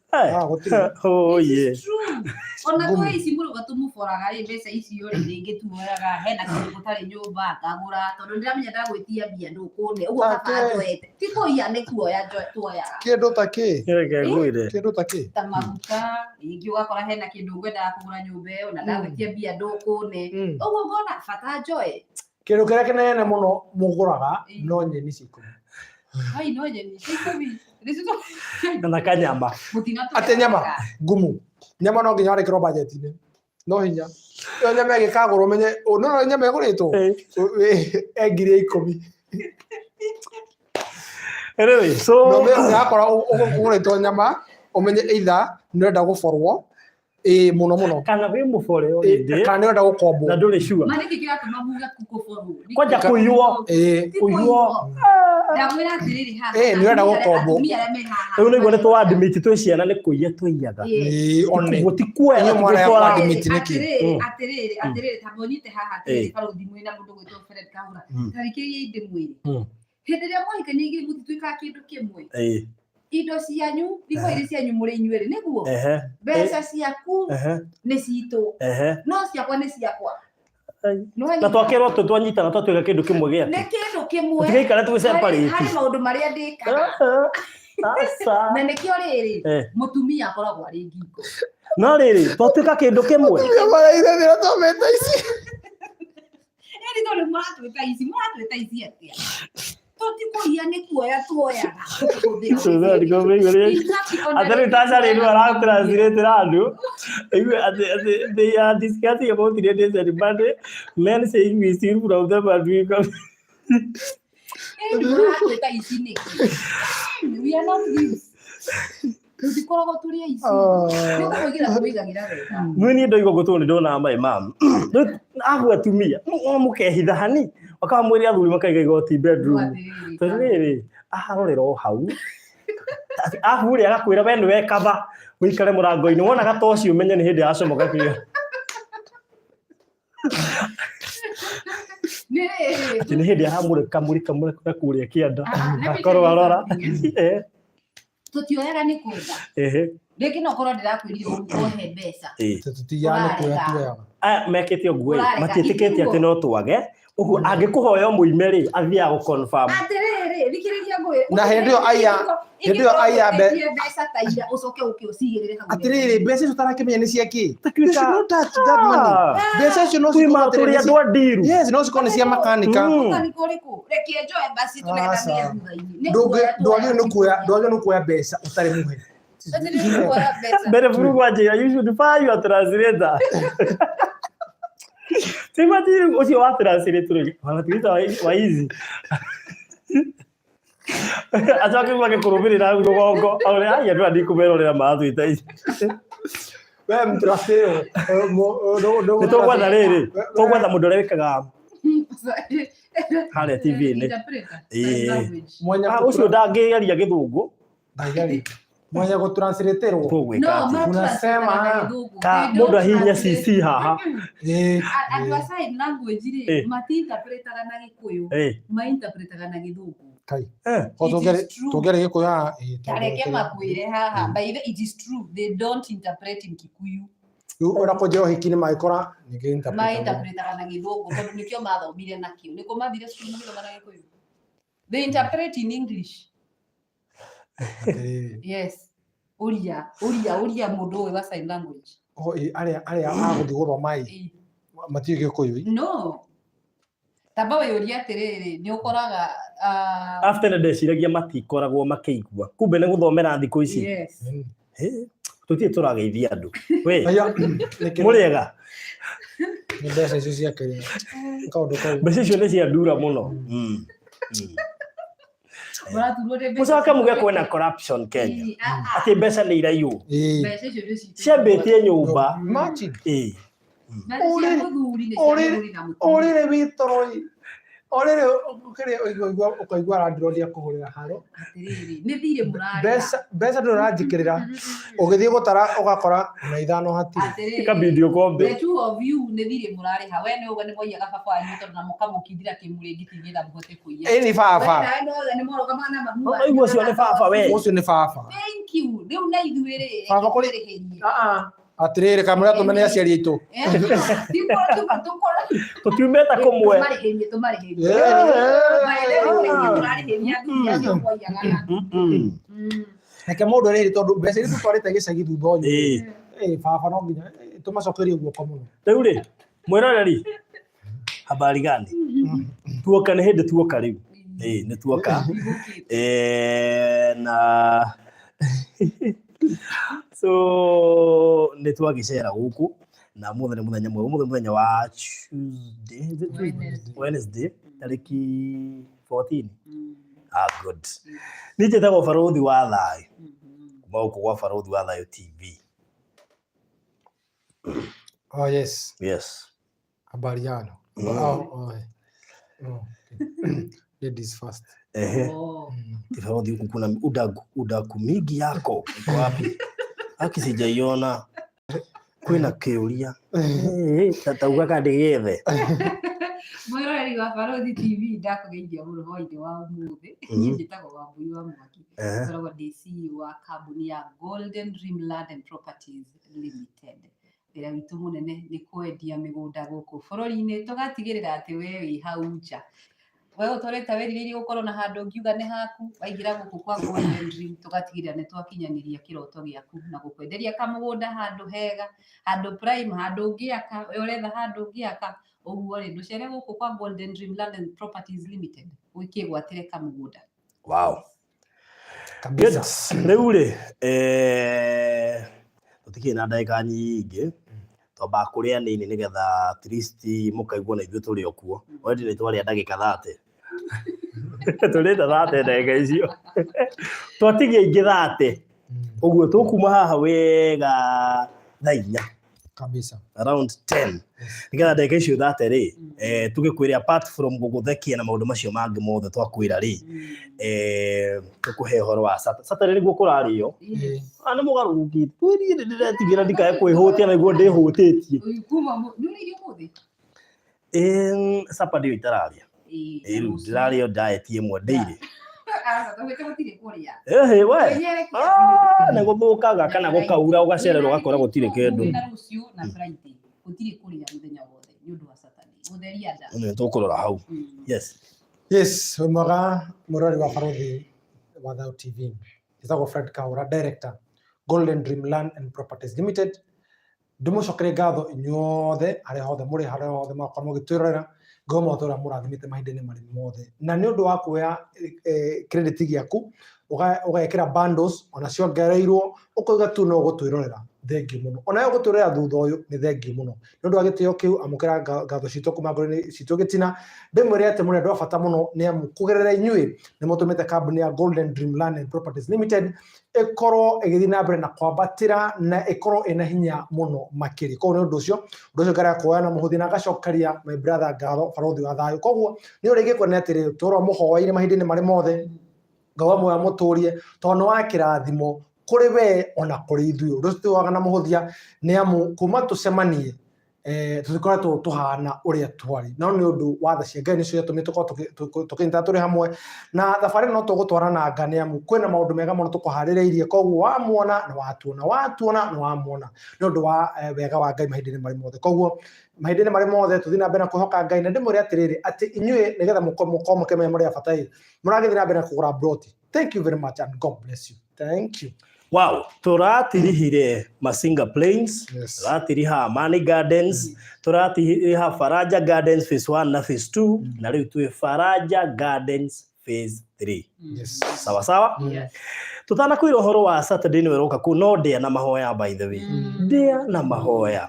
ona twa ici mũrũga tũmũboraga rĩ mbeca icio rĩ rĩngĩ tuoyaga hena kĩndũ gũtarĩ nyũmba akagũra tondũ ndĩramenya ndagwĩtia mbia ndũkũne ũguo kaba njoete ti kũiya nĩ kuoya tuoyaga kĩndũ ta kĩ kĩndũ ta kĩ ta maguta rĩngĩ ũgakora hena kĩndũ ngwendaga kũgũra nyũmba ĩyo na ndagwĩtia mbia ndũkũne ũguo ngona bata njoe kĩndũ kĩrĩa kĩnene mũno mũgũraga no nyeni cikũmi hai no nyeni cikũmi kana kanyama atĩ nyama ngumu nyama no nginya warĩkĩrwo budget-inĩ no hinya ĩyo nyama ĩgĩkagũrwo ũmenye no nyama ĩgũrĩtwo ngiri 10 Anyway, so no me yakora uguretwo nyama umenye either nirenda guborwo muno kana we mubore already kana nirenda gukombo na nduri sure Mane kikiwa mamuga kukoforu. kwanja kuyuo Ndamwira atiriri haha. Nirenda gukombo. Riu niguo ni twadimiti twi ciana ni kuiya twiyaga one gutikuoya mwana ya gutwara admit niki atiriri tabonyite haha atiriri paro thimwe na mundu gwitwo Fred Kahura. Tarikiri inde mwiri. Hindi ria mwahikania igiri mutituika kindu kimwe. Indo cianyu thikũ iria cianyu mũrĩ inyuerĩ nĩguo mbeca ciaku nĩ citũ no ciakwa nĩ ciakwa na twakĩrwo twanyitana twatuĩka kĩndũ kĩmwe gĩake nĩ kĩndũ kĩmwe tũtigaikara tũgĩceparĩte harĩ maũndũ marĩa ndĩkaga na nĩkĩo rĩrĩ mũtumia akoragwo arĩ ngingo no rĩrĩ twatuĩka kĩndũ kĩmwe ithethĩra twameta ici ĩrĩ tondũ mũratwĩta ici atĩa totikuia nĩ kuoya tuoyaga atari tacari nĩ maratranslate andũ they are discussing about the days and Monday men saying we steal from them and we come mũratwĩta ici nĩkĩ we are not this tutikoragwo tũrĩ aici nĩ kũigĩra kũigagĩra wega niĩ niĩ ndoigwo gũtũ nĩ ndonaga my mom ahu atumia mũkehitha hani wakamwĩra athuri makaiga igoti bedroom tondũ rĩrĩ arorera o hau ahu rĩ agakwĩra we nĩ wekaba ũikare mũrango-inĩ wonaga ta ũcio ũmenye nĩ hĩndĩ yacomoka kĩo atĩ nĩ hĩndĩ aramũrĩka mũrĩka kũrĩa kĩanda akorwo arora tutioyaga nĩ kũnda rĩngĩ no korwo ndĩrakwĩrire ũhe mbeca tũtiyane kuoya tuoyaga mekĩte ũguo matiĩtĩkĩtie atĩ no twage ũguo angĩkũhoya mũime rĩ athiaga gũconfirm atĩrĩrĩ thikĩrĩria ngwĩre na hĩndĩ ĩyo aya mbeca ta iria ũcoke ũkĩũcigĩrĩre hau atĩrĩrĩ mbeca icio tarakĩmenya nĩ ciaki mbeca icio no tũrĩ andũ a ndiru no cikorwo nĩ cia makanika mũkaniko ũrĩkũ reke njoe basi tũnegethagia thutha-inĩ ndwagĩrĩirwo nĩ kuoya mbeca ũtarĩ mũhe mbere buru wanjĩra you should fire your translator Timati ucio wa translate rĩ wanatuita wa easy acoke gwake kũrũmĩrĩra hau rũgongo aũrĩa ai andũ andikũmerorera matwĩta ici we mtraseo nĩ tũgwetha rĩrĩ tũgwetha mũndũ ũrĩa wĩkaga harĩa TV-inĩ ũcio ndangĩgeria gĩthũngũ mwanya gũtranslaterwo unasema mũndũ ahihinya CC haha andũ a sign language rĩ matiinterpretaga na gĩkũyũ mainterpretaga na gĩthũngũ tũngere gĩkũyũ haha tareke makwĩre haha by the it is true they don't interpret in Kikuyu rĩu ona kũnjĩra ũhiki-inĩ magĩkora mainterpretaga na gĩthũngũ tondũ nĩkĩo mathomire nakĩo nĩkũ mathire cukuru magĩthoma na gĩkũyũ they interpret in English. Yes. Uria mũndũ ũyũ wa sign language. Arĩa agũthiĩ gũthoma matiũĩ Gĩkũyũ. No. Tamba wĩyũria atĩrĩrĩ nĩ ũkoraga after ndeciragia matikoragwo makĩigua kumbe nĩ gũthomera thikũ ici. Yes. Tũtirĩ tũrageithia andũ. We mũrĩega. Nĩ mbeca icio cia Kenya. Mbeca icio nĩ cia ndura mũno. Mũcoke muge kwĩna corruption Kenya atĩ mbeca nĩ iraiywo ciambĩtie nyũmba ũrĩrĩ witũrũi ũrĩrĩ ũkaigua randirondi akũhũrĩra haro mbeca ndũ ũranjĩkĩrĩra ũgĩthiĩ gũtara ũgakora na ithano hatirĩ ikabidi ũkombe the two of you nĩ thirĩ mũrarĩha we nĩ ũga nĩ moiyaga baba wanyu tondũ na mũkamũkindira kĩmũrĩngĩti nĩgetha mũhote kũiya nĩ baba ũiguo ũcio nĩ baba we ũcio nĩ baba thank you rĩu na ithuĩ baba atĩrĩrĩ kamũrĩa tũmene aciari aitũ tũtiumĩte kũmwe reke mũndũ rĩrĩ tondũ mbeca iria tũtwarĩte gĩcagi thutha ũyũ baba no nginya tũmacokerie guoko mũno rĩu rĩ mwĩroreri habari gani tuoka nĩ hĩndĩ tuoka rĩu nĩ tuoka na so nĩ twagĩcera gũkũ na mũthenya mũthenya mwega mũthenya wa Wednesday tarĩki 14 Good. Nije tago Farodhi wa Thayo. Kuma uko kwa Farodhi wa Thayo TV. Oh yes. Yes. Habari yano. Ladies first. Farodhi huku kuna udaku mingi yako. Uko wapi? Haki sijaiona. Kwina kiuria. Tatauga kandigethe. Mwiroreri wa Farodhi TV ndakugeithia muno hwainĩ wa ũmũthĩ. Niĩ njĩtagwo Wambui wa Mwaki. Ngoragwo ndĩ CEO wa kambuni ya Golden Dream Land and Properties Limited. Wĩra witũ mũnene nĩ kwendia mĩgũnda gũkũ bũrũri-inĩ, tũgatigĩrĩra atĩ we wĩ hau nja. We ũtũrĩte wĩrirĩirie gũkorwo na handũ ũngiuga nĩ haku, waingĩra gũkũ kwa Golden Dream tũgatigĩrĩra nĩ twakinyanĩria kĩroto gĩaku na gũkwenderia kamũgũnda handũ hega, handũ prime, handũ ũngĩaka, we ũretha handũ ũngĩaka. Ũguo rĩ ndũcere gũkũ kwa Golden Dream Land and Properties Limited wĩkĩgwatĩre kamũgũnda. Wow. Kabisa. Rĩu rĩ tũtikĩrĩ na ndagĩka nyingĩ twamba kũrĩa nini nĩgetha at least mũkaigua na ithuĩ tũrĩ o kuo. Already nĩ twarĩa ndagĩka 30. Tũrĩte 30 ndagĩka icio. Twatigia ingĩ 30. Ũguo tũkuma haha wega thaa 4. Kabisa. Around 10. Nigetha ndagĩka icio 30 rĩ tũgĩkwĩra apart from gũgũthekia na maũndũ macio mangĩ mothe twakwĩra rĩ tũkũhe ũhoro wa Saturday nĩguo kũrarĩo. Nĩ mũgarũrũki. Twĩrie ndĩretigĩra ndikae kwĩhũtia naiguo ndĩhũtĩtie. Saturday itararĩa. Rĩu ndĩrarĩo diet ĩmwe daily. Nĩ gũthũkaga kana gũkaura ũgacererwo ũgakora gũtirĩ kĩndũ. Nĩ tũkũrora hau. Yes. Yes, mwega mũrori wa Farodhi wa Thayo TV. Njĩtagwo Fred Kaura, director Golden Dream Land and Properties Limited. Ndĩmũcokerie ngatho inyuothe harĩa hothe mũrĩ, harĩa hothe mwakorwo mũgĩtwĩrorera. Ngoma ũtũra mũrathimĩte mahinda-inĩ marĩ mothe. Na nĩ ũndũ wa kuoya credit gĩaku ũgekĩra bundles ona ciongereirwo ũkauga tu no gũtwĩrorera. Thengiũ mũno. Ona yo gũtwĩrorera thutha ũyũ nĩ thengiũ mũno. Nĩ ũndũ wa gĩtĩo kĩu amũkĩra ngatho citũ kuma ngoro-inĩ citũ gĩtina. Ndĩmwĩre atĩ mũndũ wa bata mũno nĩ amu kũgerera inyuĩ nĩ mũtũmĩte kambuni ya Golden Dream Land and Properties Limited ĩkorwo ĩgĩthiĩ na mbere na kwambatĩra na ĩkorwo ĩna hinya mũno makĩria. Koguo nĩ ũndũ ũcio ngara kuoya na mũhũthi na gacokaria my brother ngatho Farodhi wa Thayo. Koguo nĩ ũrĩ gĩkwenda atĩrĩ tũrwo mũhoe-inĩ mahinda-inĩ marĩ mothe ngawa moya mũtũrie tondũ wa kĩrathimo kũrĩ we ona kũrĩ ithuĩ. Ũndũ ũcio waga na mũhũthia nĩ amu kuma tũcemanie tũtikoretwo tũhana ũrĩa twarĩ. No nĩ ũndũ wa tha cia Ngai nĩcio tũtũmĩte tũkĩnyita tũrĩ hamwe na thabarĩ no tũgũtwarana nga nĩ amu kwĩna maũndũ mega mũno tũkũharĩrĩirie. Koguo wamuona na watuona, watuona na wamuona nĩ ũndũ wa wega wa Ngai mahinda-inĩ marĩ mothe. Koguo mahinda-inĩ marĩ mothe tũthiĩ na mbere na kwĩhoka Ngai na ndĩmwĩre atĩrĩrĩ atĩ inyuĩ nĩgetha mũkorwo mũkĩmenya mũrĩ a bata ĩ mũragĩthiĩ na mbere na kũgũra broti. Thank you very much and God bless you. Thank you. Wow, tũratirihire Masinga Plains, tũratiriha Mani Gardens, tũratiriha Faraja Gardens Phase 1 na Phase 2, na rĩu twĩ Faraja Gardens Phase 3. Yes. Sawa sawa? Yes. Tutanakwĩra ũhoro wa Saturday nĩ weroka kũ no ndĩa na mahoya by the way. Ndĩa na mahoya.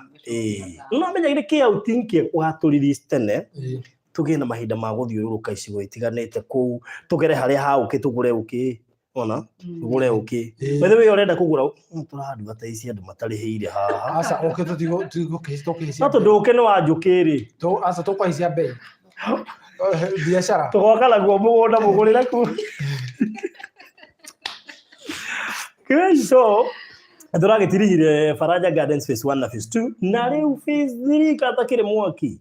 Nĩmenya gĩkĩ outing kĩ ũgatũrithis tene. Tũgĩe na mahinda ma gũthiũrũrũka icigo itiganĩte kũu, tũgere harĩa haũkĩ tũgũre ũkĩ. Ona tũgũre ũkĩ. By the way ũrenda kũgũra tũra-advertise andũ matarĩhĩire haha. Aca ũkĩ tũtigũkĩhĩcia. No tondũ ũkĩ nĩ wa njũkĩ rĩ. Aca tũkũhĩcia mbei. Biacara. Tũgoka naguo mũgũnda mũgũrĩre kũ. So tũragĩtirihire Faraja Gardens Phase 1 na Phase 2 na rĩu Phase 3 katakĩrĩ mwaki.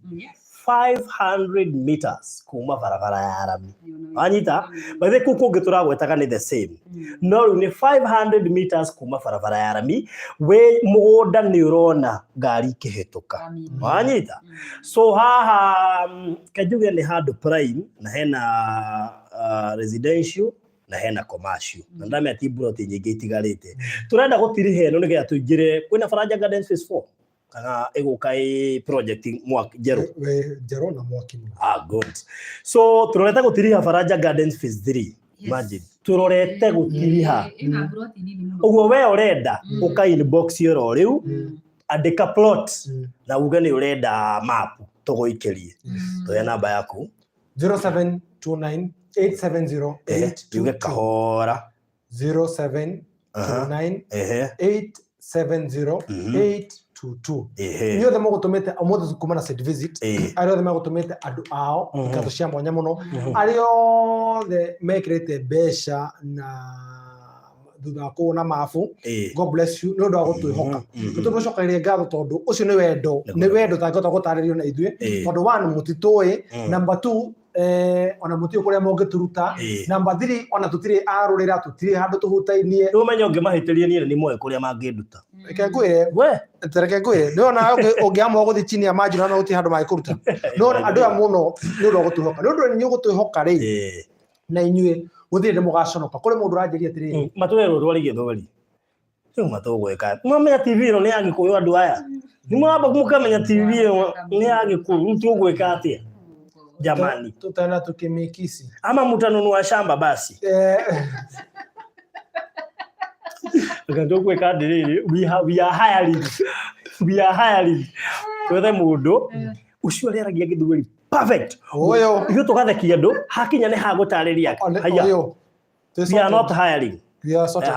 500 meters kuma barabara ya rami. Anyita, by the kuku ũngĩtũragwetaga nĩ the same. No rĩu nĩ 500 meters kuma barabara ya rami, we mũgũnda nĩ ũrona ngari ikĩhĩtũka. Anyita. So haha kajuge nĩ handũ prime na hena residential na hena commercial. Na ndame ati broti nyingĩ itigarĩte. Tũrenda gũtirihe ĩno nĩgetha tũingĩre kwĩna Faraja Gardens Phase 4. Kana ĩgũka project mwaki Jero na mwaki. Good. So tũrorete gũtiriha Faraja Gardens Phase 3. Imagine tũrorete gũtiriha. Ũguo we ũrenda ũka inbox ĩro rĩu andĩka plot na uge nĩ ũrenda map tũgũikĩrie. Tuoya namba yaku 0729 870 kahora 0729 870 822 niyo themo gutumite omothe kuma na site visit ario themo gutumite andu ao ikato cia mwanya muno ario the mekirite besha na thutha kuona mafu God bless you no ndo gutwihoka tutucokererie ngatho tondu ucio ni wendo tangota gutaririo na ithuĩ tondu one mutitoi number 2 ona mutio kuria mongeturuta number 3 ona tutire arurira tutire handu tuhutainie umenye ungimahitirie nie ni moe kuria manginduta reke ngwire we tereke ngwire no na ungiamwa guthi chini ya maji na uti handu magikuruta no andu ya muno ni ndo gutwihoka no ndo ni gutwihoka ri na inyue guthire mugaconoka kuri mundu ranjeria atiri matwero rwarigie thogari sio matogweka mwamenya TV ino ni agikuyu andu aya ni mwamba mukamenya TV ino ni agikuyu mtugweka atia jamani tutana tukimikisi ama mutanunua shamba basi ngandogweka ndiriri we are hiring wethe mundu ucio reragia githuguri perfect oyo iyo tugathekia andu hakinya ni hagutariria haya we are not hiring we are sorted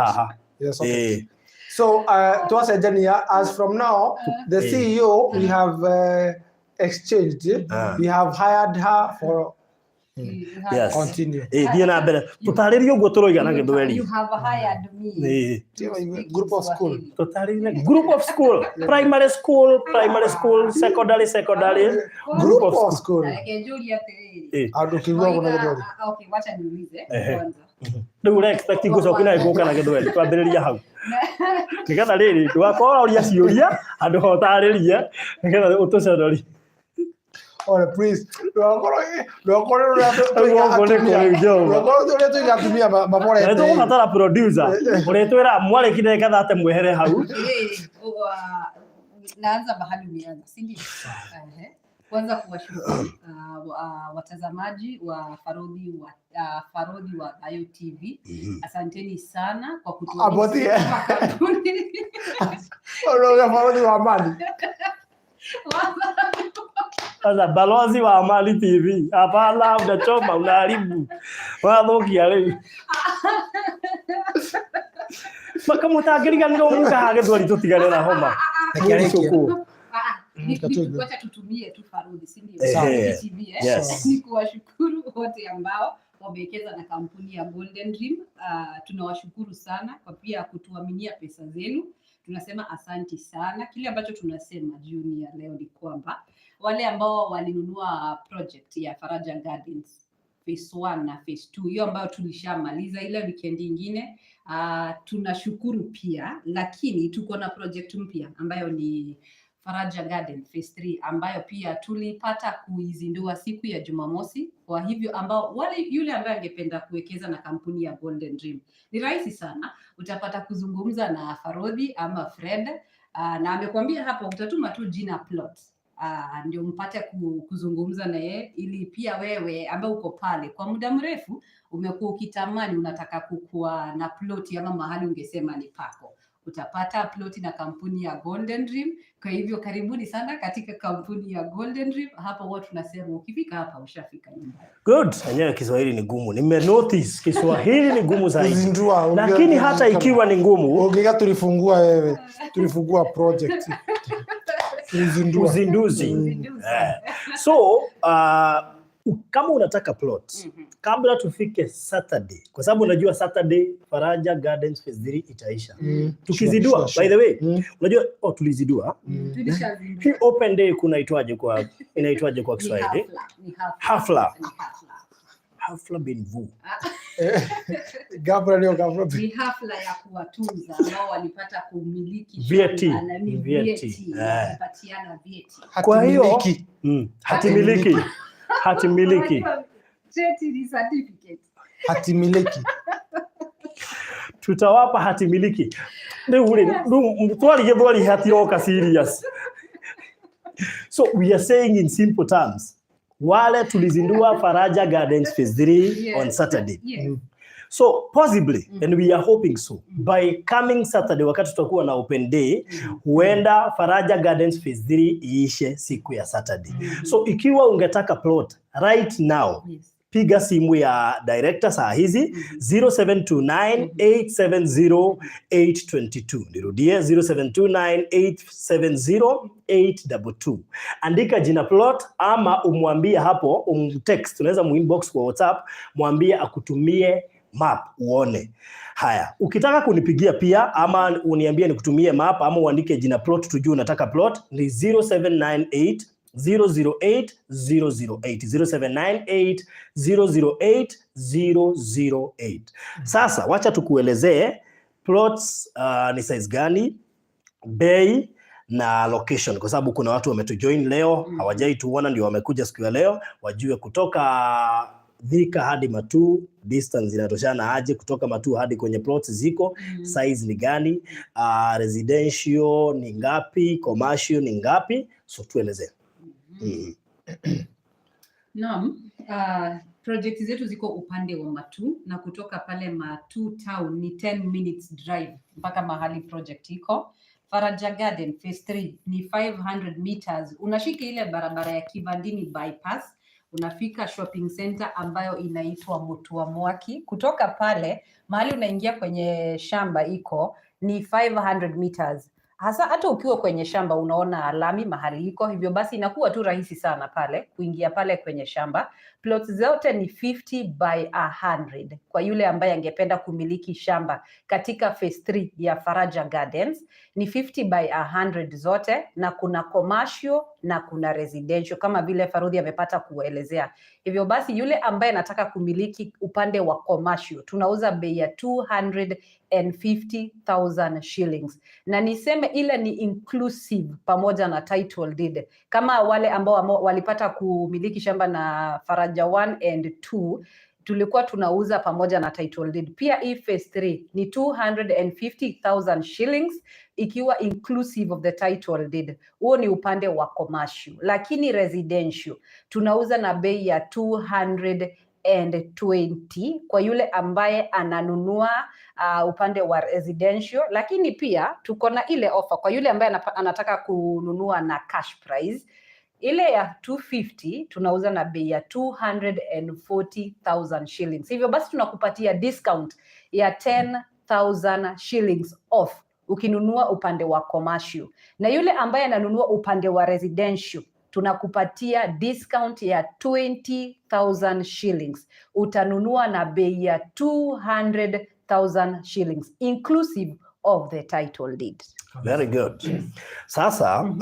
so to us engineer as from now the CEO we have exchanged we have hired her for yes continue thie na mbere tutaririe uguo turoiga na githweri you have hired me group of school tutaririe group of school primary school secondary group of school akejulia tiri adu kiwa kuna githweri okay wacha niulize kwanza ndu expect gucoka na iguka na githweri twambiriria hau nigetha riri ndugakora uria ciuria andu hotariria nigetha utucerori ora please ndokoro tugatumia mabore eto matara producer uretwira mwarekire gathate mwehere hau naanza bahali umeanza si ndio kwanza kuwashukuru watazamaji wa Farodhi wa Ayo TV. Asanteni sana kwa kutuonyesha Farodhi wa Amani. Sasa balozi wa Amani TV. Hapana unachoma unaharibu. Wathokia leo. Maka mutagiriga ndo mukahage twali tutigane na homa. Wacha tutumie tu Farodhi si ndio? TV ni kuwashukuru wote ambao wamewekeza na kampuni ya Golden Dream. Tunawashukuru sana kwa pia kutuaminia pesa zenu. Tunasema asanti sana. Kile ambacho tunasema jioni ya leo ni kwamba wale ambao walinunua project ya Faraja Gardens phase 1 na phase 2 hiyo ambayo tulishamaliza ile weekend nyingine, tunashukuru pia, lakini tuko na project mpya ambayo ni Faraja Garden phase 3 ambayo pia tulipata kuizindua siku ya Jumamosi. Kwa hivyo ambao yule ambaye angependa kuwekeza na kampuni ya Golden Dream, ni rahisi sana. Utapata kuzungumza na Farodhi ama Fred, na amekwambia hapo utatuma tu jina plot. Ndio mpate kuzungumza na yeye, ili pia wewe ambaye uko pale kwa muda mrefu umekuwa ukitamani unataka kukua na plot ama mahali ungesema ni pako, utapata ploti na kampuni ya Golden Dream. Kwa hivyo karibuni sana katika kampuni ya Golden Dream. Hapa watu tunasema ukifika hapa ushafika nyumbani. Good. Enyewe Kiswahili ni gumu. Nime notice Kiswahili ni gumu zaidi. Lakini hata ikiwa ni ngumu, ongea tulifungua wewe. Tulifungua project. Uzinduzi. So, kama unataka plot, kabla tufike Saturday, kwa sababu unajua Saturday Faraja Gardens phase 3 itaisha. Tukizidua, by the way, unajua tulizidua. Hii open day inaitwaje kwa Kiswahili? Hafla. Hafla bin vu. Gafla ni hafla ya kuwatunza ambao walipata kumiliki vyeti. Kupatiana vyeti. Kwa hiyo hati miliki. Cheti ni certificate. Hati miliki. Tutawapa hati miliki. Twali hatiroka serious. So we are saying in simple terms, wale tulizindua Faraja Gardens phase 3 on Saturday. So possibly, and we are hoping so, by coming Saturday wakati tutakuwa na open day, huenda Faraja Gardens phase 3 iishe siku ya Saturday. So ikiwa ungetaka plot right now, piga simu ya director saa hizi 0729870822. Nirudie 0729870822. Andika jina plot ama umwambie hapo, umtext, unaweza muinbox kwa WhatsApp, mwambie akutumie map uone. Haya, ukitaka kunipigia pia ama uniambie nikutumie map ama uandike jina plot tujue unataka plot, ni 0798 008 008 0798 008 008. Sasa wacha tukuelezee plots ni size gani, bei na location, kwa sababu kuna watu wametujoin leo hawajai tuona, ndio wamekuja siku ya leo wajue kutoka Thika hadi Matu distance inatoshana aje, kutoka Matu hadi kwenye plots ziko size ni gani, residential ni ngapi, commercial ni ngapi, so tueleze. Naam, project zetu ziko upande wa Matu, na kutoka pale Matu town ni 10 minutes drive mpaka mahali project iko. Faraja Garden phase 3 ni 500 meters, unashika ile barabara ya Kivandini bypass, unafika shopping center ambayo inaitwa Mutua Mwaki. Kutoka pale mahali unaingia kwenye shamba iko ni 500 meters. Hata ukiwa kwenye shamba unaona alami mahali iko, hivyo basi inakuwa tu rahisi sana pale kuingia pale kwenye shamba. Plots zote ni 50 by 100 kwa yule ambaye angependa kumiliki shamba katika phase 3 ya Faraja Gardens. Ni 50 by 100 zote, na kuna commercial na kuna residential kama vile Farudhi amepata kuelezea. Hivyo basi yule ambaye anataka kumiliki upande wa commercial tunauza bei ya 250,000 shillings, na niseme ile ni inclusive pamoja na title deed. Kama wale ambao walipata kumiliki shamba na Faraja 1 and 2 tulikuwa tunauza pamoja na title deed. Pia hii phase 3 ni 250,000 shillings ikiwa inclusive of the title deed. Huo ni upande wa commercial, lakini residential tunauza na bei ya 220 kwa yule ambaye ananunua upande wa residential. Lakini pia tuko na ile offer kwa yule ambaye anataka kununua na cash price. Ile ya 250 tunauza na bei ya 240,000 shillings. Hivyo basi tunakupatia discount ya 10,000 shillings off ukinunua upande wa commercial. Na yule ambaye ananunua upande wa residential tunakupatia discount ya 20,000 shillings. Utanunua na bei ya 200,000 shillings inclusive of the title deed. Very good. Sasa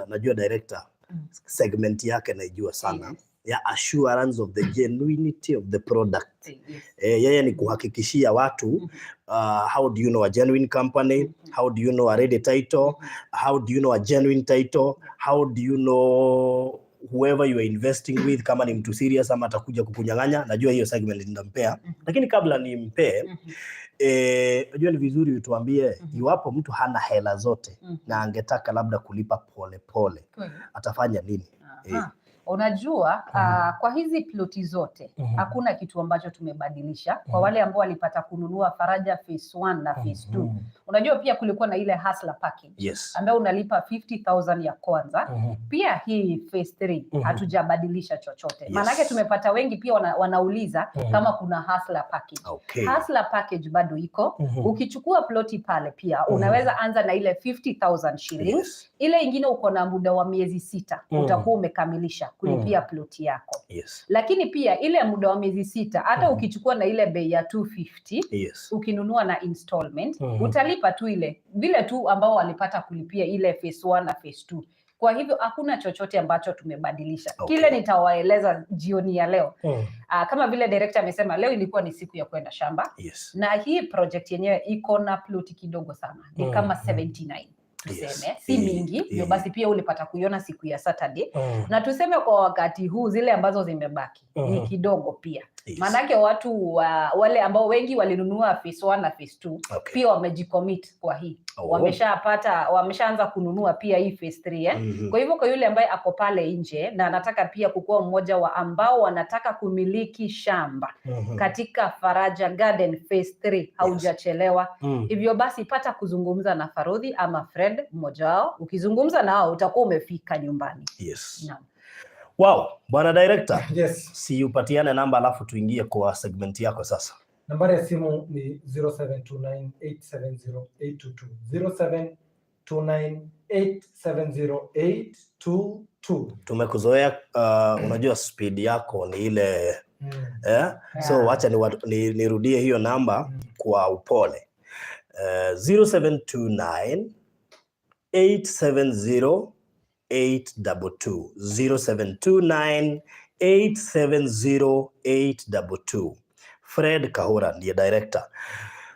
najua director segment yake naijua sana, ya assurance of the genuinity of the product. Yeye ni kuhakikishia watu how do you know a genuine company, how do you know a ready title, how do you know a genuine title, how do you know whoever you are investing with kama ni mtu serious ama atakuja kukunyang'anya. Najua hiyo segment nitampea, lakini kabla nimpee najua ni vizuri utuambie iwapo mtu hana hela zote na angetaka labda kulipa pole pole atafanya nini? Unajua kwa hizi ploti zote hakuna kitu ambacho tumebadilisha. Kwa wale ambao walipata kununua Faraja phase 1 na phase 2, unajua pia kulikuwa na ile hustler package ambayo unalipa 50,000 ya kwanza. Pia hii phase 3 hatujabadilisha chochote. Maana yake tumepata wengi pia wanauliza kama kuna hustler package. Hustler package bado iko. Ukichukua ploti pale pia unaweza anza na ile 50,000 shillings. Ile ingine uko na muda wa miezi 6 utakuwa umekamilisha kulipia ploti yako. Lakini pia ile muda wa miezi 6 hata ukichukua na ile bei ya 250 ukinunua na installment utalipa tu ile vile tu ambao walipata kulipia ile phase 1 na phase 2. Kwa hivyo hakuna chochote ambacho tumebadilisha. Kile nitawaeleza jioni ya leo. Kama vile director amesema leo ilikuwa ni siku ya kwenda shamba. Na hii project yenyewe iko na ploti kidogo sana. Ni kama 79. Tuseme si mingi, ndio basi pia ulipata kuiona siku ya Saturday. Na tuseme kwa wakati huu zile ambazo zimebaki ni kidogo pia. Maanake watu wale ambao wengi walinunua phase 1 na phase 2 pia wamejicommit kwa hii. Wameshaanza kununua pia hii phase 3 Kwa hivyo kwa yule ambaye ako pale nje na anataka pia kukuwa mmoja wa ambao wanataka kumiliki shamba katika Faraja Garden phase 3 haujachelewa. Hivyo basi pata kuzungumza na Farudhi ama Fred mmoja wao. Ukizungumza nao utakuwa umefika nyumbani. Wow, bwana director. Yes. Si upatiane namba alafu tuingie kwa segment yako sasa. Nambari ya simu ni 0729870822. 0729870822. Tumekuzoea, unajua speed yako ni ile so wacha nirudie hiyo namba kwa upole. 0729 870 822 0729 870 822. Fred Kahura ndiye director.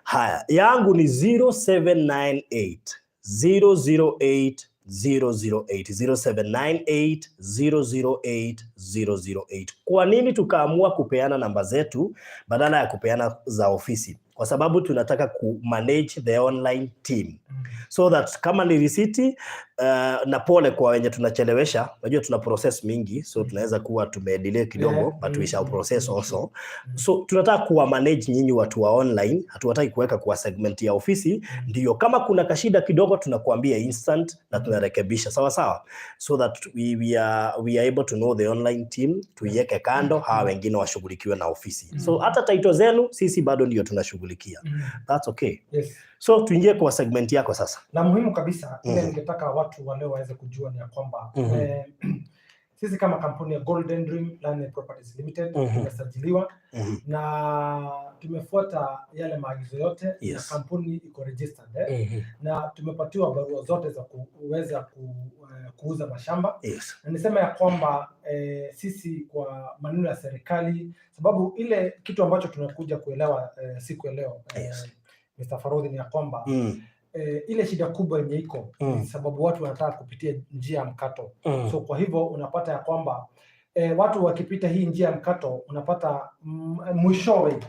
Haya, yangu ni 0798 008 008 0798 008. Kwa nini tukaamua kupeana namba zetu badala ya kupeana za ofisi? Kwa sababu tunataka manage the online team so that kama ni risiti na pole kwa wenye tunachelewesha, unajua tuna process mingi, so tunaweza kuwa tumedelay kidogo, but we shall process also. So tunataka manage nyinyi watu wa online, hatuwataki kuweka kwa segment ya ofisi. Ndio kama kuna kashida kidogo tunakuambia instant na tunarekebisha sawa sawa, so that we are able to know the online team, tuiweke kando, hawa wengine washughulikiwe na ofisi. So hata title zenu sisi bado ndio tunashughulikia. That's okay. Yes. So tuingie kwa segment yako sasa. Na muhimu kabisa ile ningetaka watu wale waweze kujua ni ya kwamba sisi kama kampuni ya Golden Dream Land Properties Limited tumesajiliwa na tumefuata yale maagizo yote na kampuni iko registered na tumepatiwa barua zote za kuweza kuuza mashamba. Na nisema ya kwamba sisi kwa maneno ya serikali, sababu ile kitu ambacho tunakuja kuelewa siku ya leo Mr. Farodhi ni ya kwamba ile shida kubwa yenye iko ni sababu watu wanataka kupitia njia ya mkato. So kwa hivyo unapata ya kwamba watu wakipita hii njia ya mkato unapata mwishowe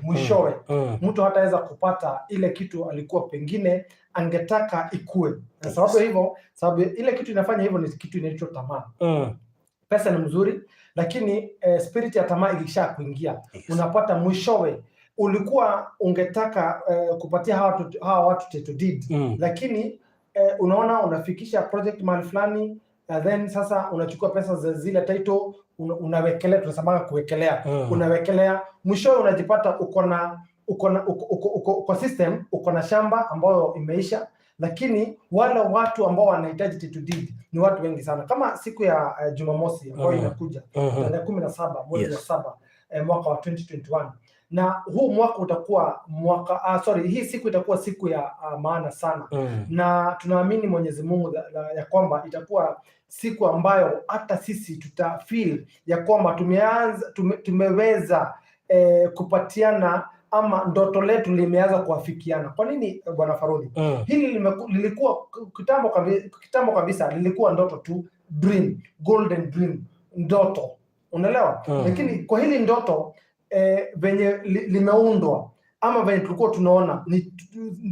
mtu hataweza kupata ile kitu alikuwa pengine angetaka ikue. Na sababu ile kitu inafanya hivyo ni kitu inaitwa tamaa. Pesa ni mzuri, lakini spirit ya tamaa ikisha kuingia unapata mwishowe ulikuwa ungetaka kupatia hawa watu title deed, lakini unaona unafikisha project mahali fulani, then sasa unachukua pesa za zile title unawekelea, tunasema kuwekelea, unawekelea, mwisho unajipata uko system, uko na shamba ambayo imeisha, lakini wale watu ambao wanahitaji title deed ni watu wengi sana. Kama siku ya Jumamosi ambayo inakuja tarehe 17 mwezi wa 7 mwaka wa 2021, na huu mwaka utakuwa hii siku itakuwa siku ya maana sana. Na tunaamini Mwenyezi Mungu ya kwamba itakuwa siku ambayo hata sisi tutafeel ya kwamba tumeweza kupatiana ama ndoto letu limeanza kuafikiana. Kwa nini Bwana Farodhi? Hili lilikuwa kitambo kabisa lilikuwa ndoto tu, dream, golden dream, ndoto, unaelewa? Lakini kwa hili ndoto venye limeundwa ama venye tulikuwa tunaona ni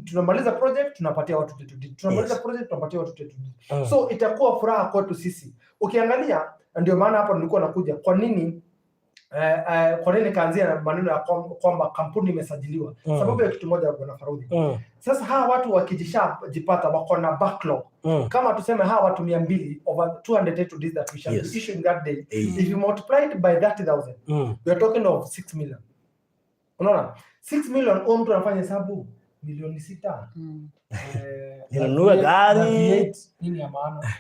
tunamaliza project tunapatia watu title deed, tunamaliza project tunapatia watu title deed. So itakuwa furaha kwetu sisi. Ukiangalia, ndio maana hapa nilikuwa nakuja, kwa nini kaanzia na maneno ya kwamba kampuni imesajiliwa. Sababu ya kitu moja Bwana Farodhi. Sasa hawa watu wakijipata wako na backlog. Kama tuseme hawa watu 200 over 200 title deeds that we shall be issuing that day. If you multiply it by 30,000, we are talking of 6 million. Unaona? 6 million mtu anafanya hesabu milioni 6. Ninunue gari nini ya maana?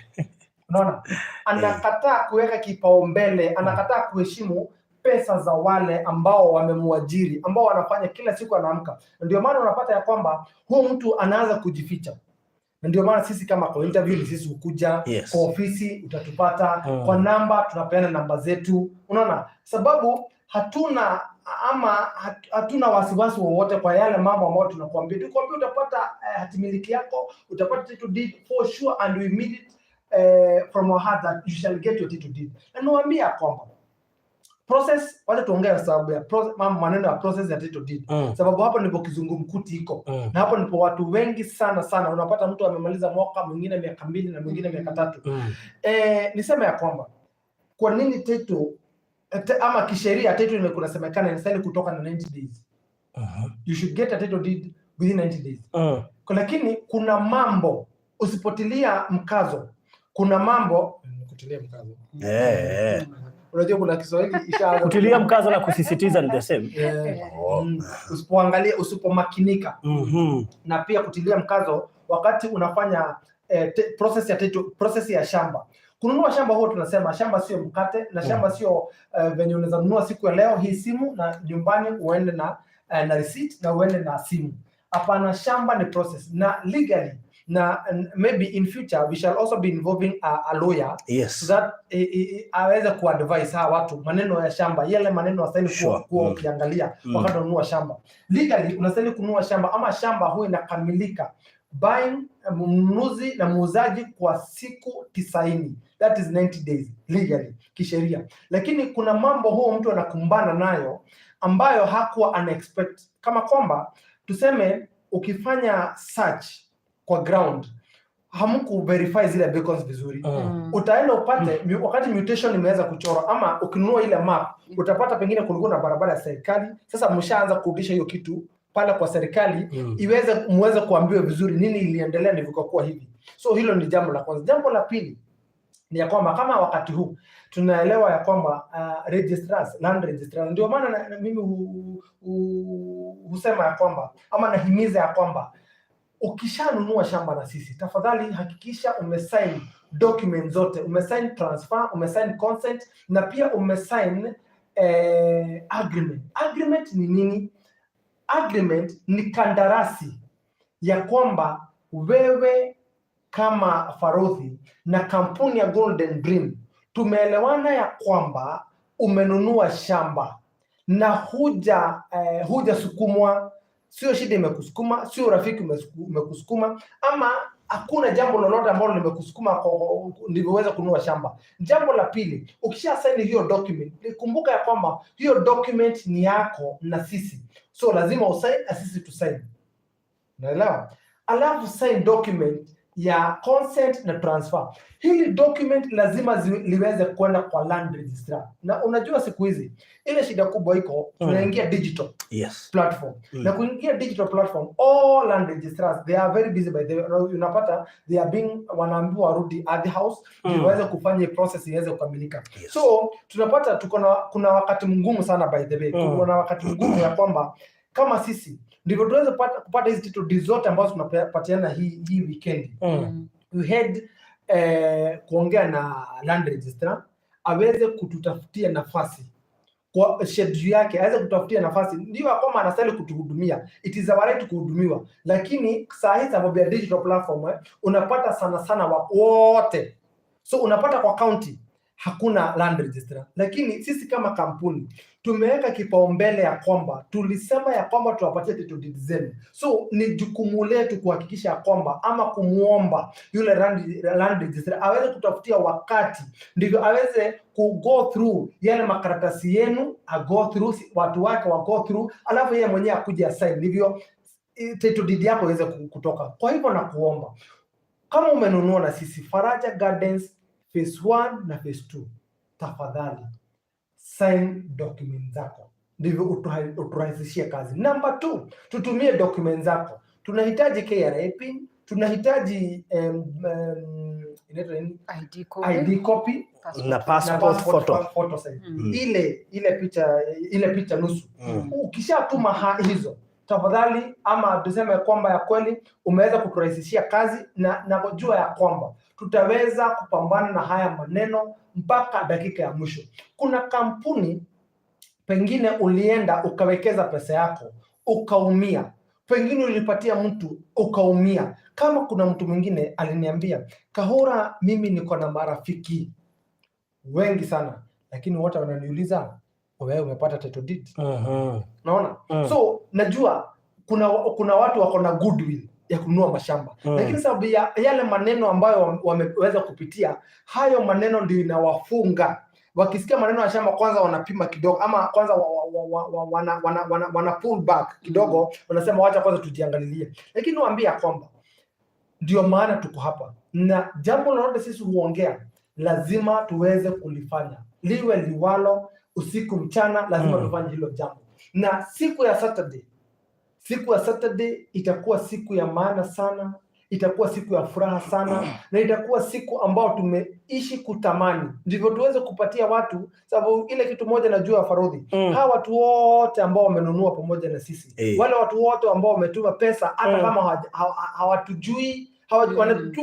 Unaona? Anakataa kuweka kipaumbele, anakataa kuheshimu pesa za wale ambao wamemwajiri, ambao wanafanya kila siku anaamka. Ndio maana unapata ya kwamba huyu mtu anaanza kujificha. Ndio maana sisi kama kwa interview sisi ukuja kwa ofisi utatupata, kwa namba tunapeana namba zetu. Unaona? Sababu hatuna wasiwasi wowote kwa yale mambo ambayo tunakuambia. Tukwambia utapata hatimiliki yako, utapata title deed for sure, and we meet it from our heart that you shall get your title deed. Na nawaambia kwamba process, wacha tuongee sababu ya maneno ya process ya title deed. Sababu hapo ndipo kizungumkuti iko. Na hapo ndipo watu wengi sana unapata mtu amemaliza mwaka, mwingine miaka 2 na mwingine miaka 3. Nisema ya kwamba kwa nini title ama kisheria title imekuwa semekana inastahili kutoka na 90 days. You should get a title deed within 90 days. Lakini kuna mambo usipotilia mkazo, kuna mambo kutilia mkazo. unajua kuna Kiswahili ishaanza kutilia mkazo na kusisitiza ni the same. Usipoangalia, usipomakinika. Na pia kutilia mkazo wakati unafanya process ya shamba. Kununua shamba huwa tunasema shamba sio mkate na shamba sio venye unaweza nunua siku ya leo hii simu na nyumbani uende na receipt na uende na simu. Hapana, shamba ni process na legally na maybe in future we shall also be involving a lawyer, so that aweze kuadvise hawa watu maneno ya shamba, yale maneno wasali kuwa ukiangalia wakati ununua shamba. Legally unastahili kununua shamba ama shamba huwa inakamilika buying mnunuzi na muuzaji kwa siku 90, that is 90 days legally kisheria. Lakini kuna mambo huo mtu anakumbana nayo ambayo hakuwa unexpected, kama kwamba tuseme ukifanya search kwa ground hamku verify zile beacons vizuri. Utaenda upate wakati mutation imeweza kuchorwa, ama ukinunua ile map utapata pengine kulikuwa na barabara ya serikali. Sasa mshaanza kurudisha hiyo kitu pale kwa serikali muweze kuambiwa vizuri nini iliendelea ndivyo kwa hivi. So hilo ni jambo la kwanza. Jambo la pili ni ya kwamba kama wakati huu tunaelewa ya kwamba registrars, land registrars, ndio maana mimi husema ya kwamba ama nahimiza ya kwamba ukishanunua shamba na sisi, tafadhali hakikisha umesign documents zote, umesign transfer, umesign consent na pia umesign agreement. Agreement ni nini? Agreement ni kandarasi ya kwamba wewe kama Farodhi na kampuni ya Golden Dream tumeelewana ya kwamba umenunua shamba na huja sukumwa, sio shida imekusukuma, sio rafiki umekusukuma, ama hakuna jambo lolote ambalo limekusukuma ndivyo uweze kununua shamba. Jambo la pili, ukisha sign hiyo document, kumbuka ya kwamba hiyo document ni yako na sisi, so lazima usign na sisi tusign. Unaelewa? Alafu sign document ya consent na transfer. Hili document lazima liweze kwenda kwa land registrar. Na unajua siku hizi ile shida kubwa iko tunaingia digital platform. Na kuingia digital platform, all land registrars they are very busy by the way. Unapata they are being wanaambiwa warudi at the house ili waweze kufanya process iweze kukamilika. So tunapata kuna wakati mgumu sana by the way. Kuna wakati mgumu ya kwamba kama sisi ndivyo tuweze kupata hizi title zote ambazo tunapatiana hii weekend. We had kuongea na land registrar aweze kututafutia nafasi kwa schedule yake, aweze kutafutia nafasi, ndio kama anastahili kutuhudumia. It is our right kuhudumiwa, lakini saa hii sababu ya digital platform unapata sana wote. So unapata kwa county hakuna land registrar, lakini sisi kama kampuni tumeweka kipaumbele ya kwamba tulisema ya kwamba tuwapatie title deed zenu. So ni jukumu letu kuhakikisha ya kwamba ama kumuomba yule land registrar aweze kutafutia wakati ndivyo aweze go through yale makaratasi yenu, go through watu wake go through, alafu yeye mwenyewe akuje assign ndivyo title deed yako iweze kutoka. Kwa hivyo na kuomba kama umenunua na sisi Faraja Gardens phase 1 na phase 2, tafadhali sign document zako ndivyo uturahisishie kazi. Number 2, tutumie document zako. Tunahitaji KRA pin, tunahitaji ID copy na passport photo size. Ile picha nusu. Ukishatuma hizo, tafadhali ama tuseme kwamba ya kweli umeweza kuturahisishia kazi na kujua ya kwamba tutaweza kupambana na haya maneno mpaka dakika ya mwisho. Kuna kampuni pengine ulienda ukawekeza pesa yako ukaumia, pengine ulipatia mtu ukaumia. Kama kuna mtu mwingine aliniambia, Kahura, mimi niko na marafiki wengi sana, lakini wote wananiuliza wewe umepata title deed? Naona? So najua kuna watu wako na goodwill ya kununua mashamba, lakini sababu ya yale maneno ambayo wameweza kupitia, hayo maneno ndio inawafunga. Wakisikia maneno ya shamba kwanza wanapima kidogo, ama kwanza wana pull back kidogo, wanasema wacha kwanza tujiangalilie. Lakini niwaambia kwamba ndio maana tuko hapa, na jambo lolote sisi huongea lazima tuweze kulifanya, liwe liwalo, usiku mchana, lazima tufanye hilo jambo. Na siku ya Saturday itakuwa siku ya maana sana, itakuwa siku ya furaha sana na itakuwa siku ambao tumeishi kutamani, ndivyo tuweze kupatia watu, sababu ile kitu moja najua Farodhi, hawa watu wote ambao wamenunua pamoja na sisi, wale watu wote ambao wametuma pesa hata kama hawatujui,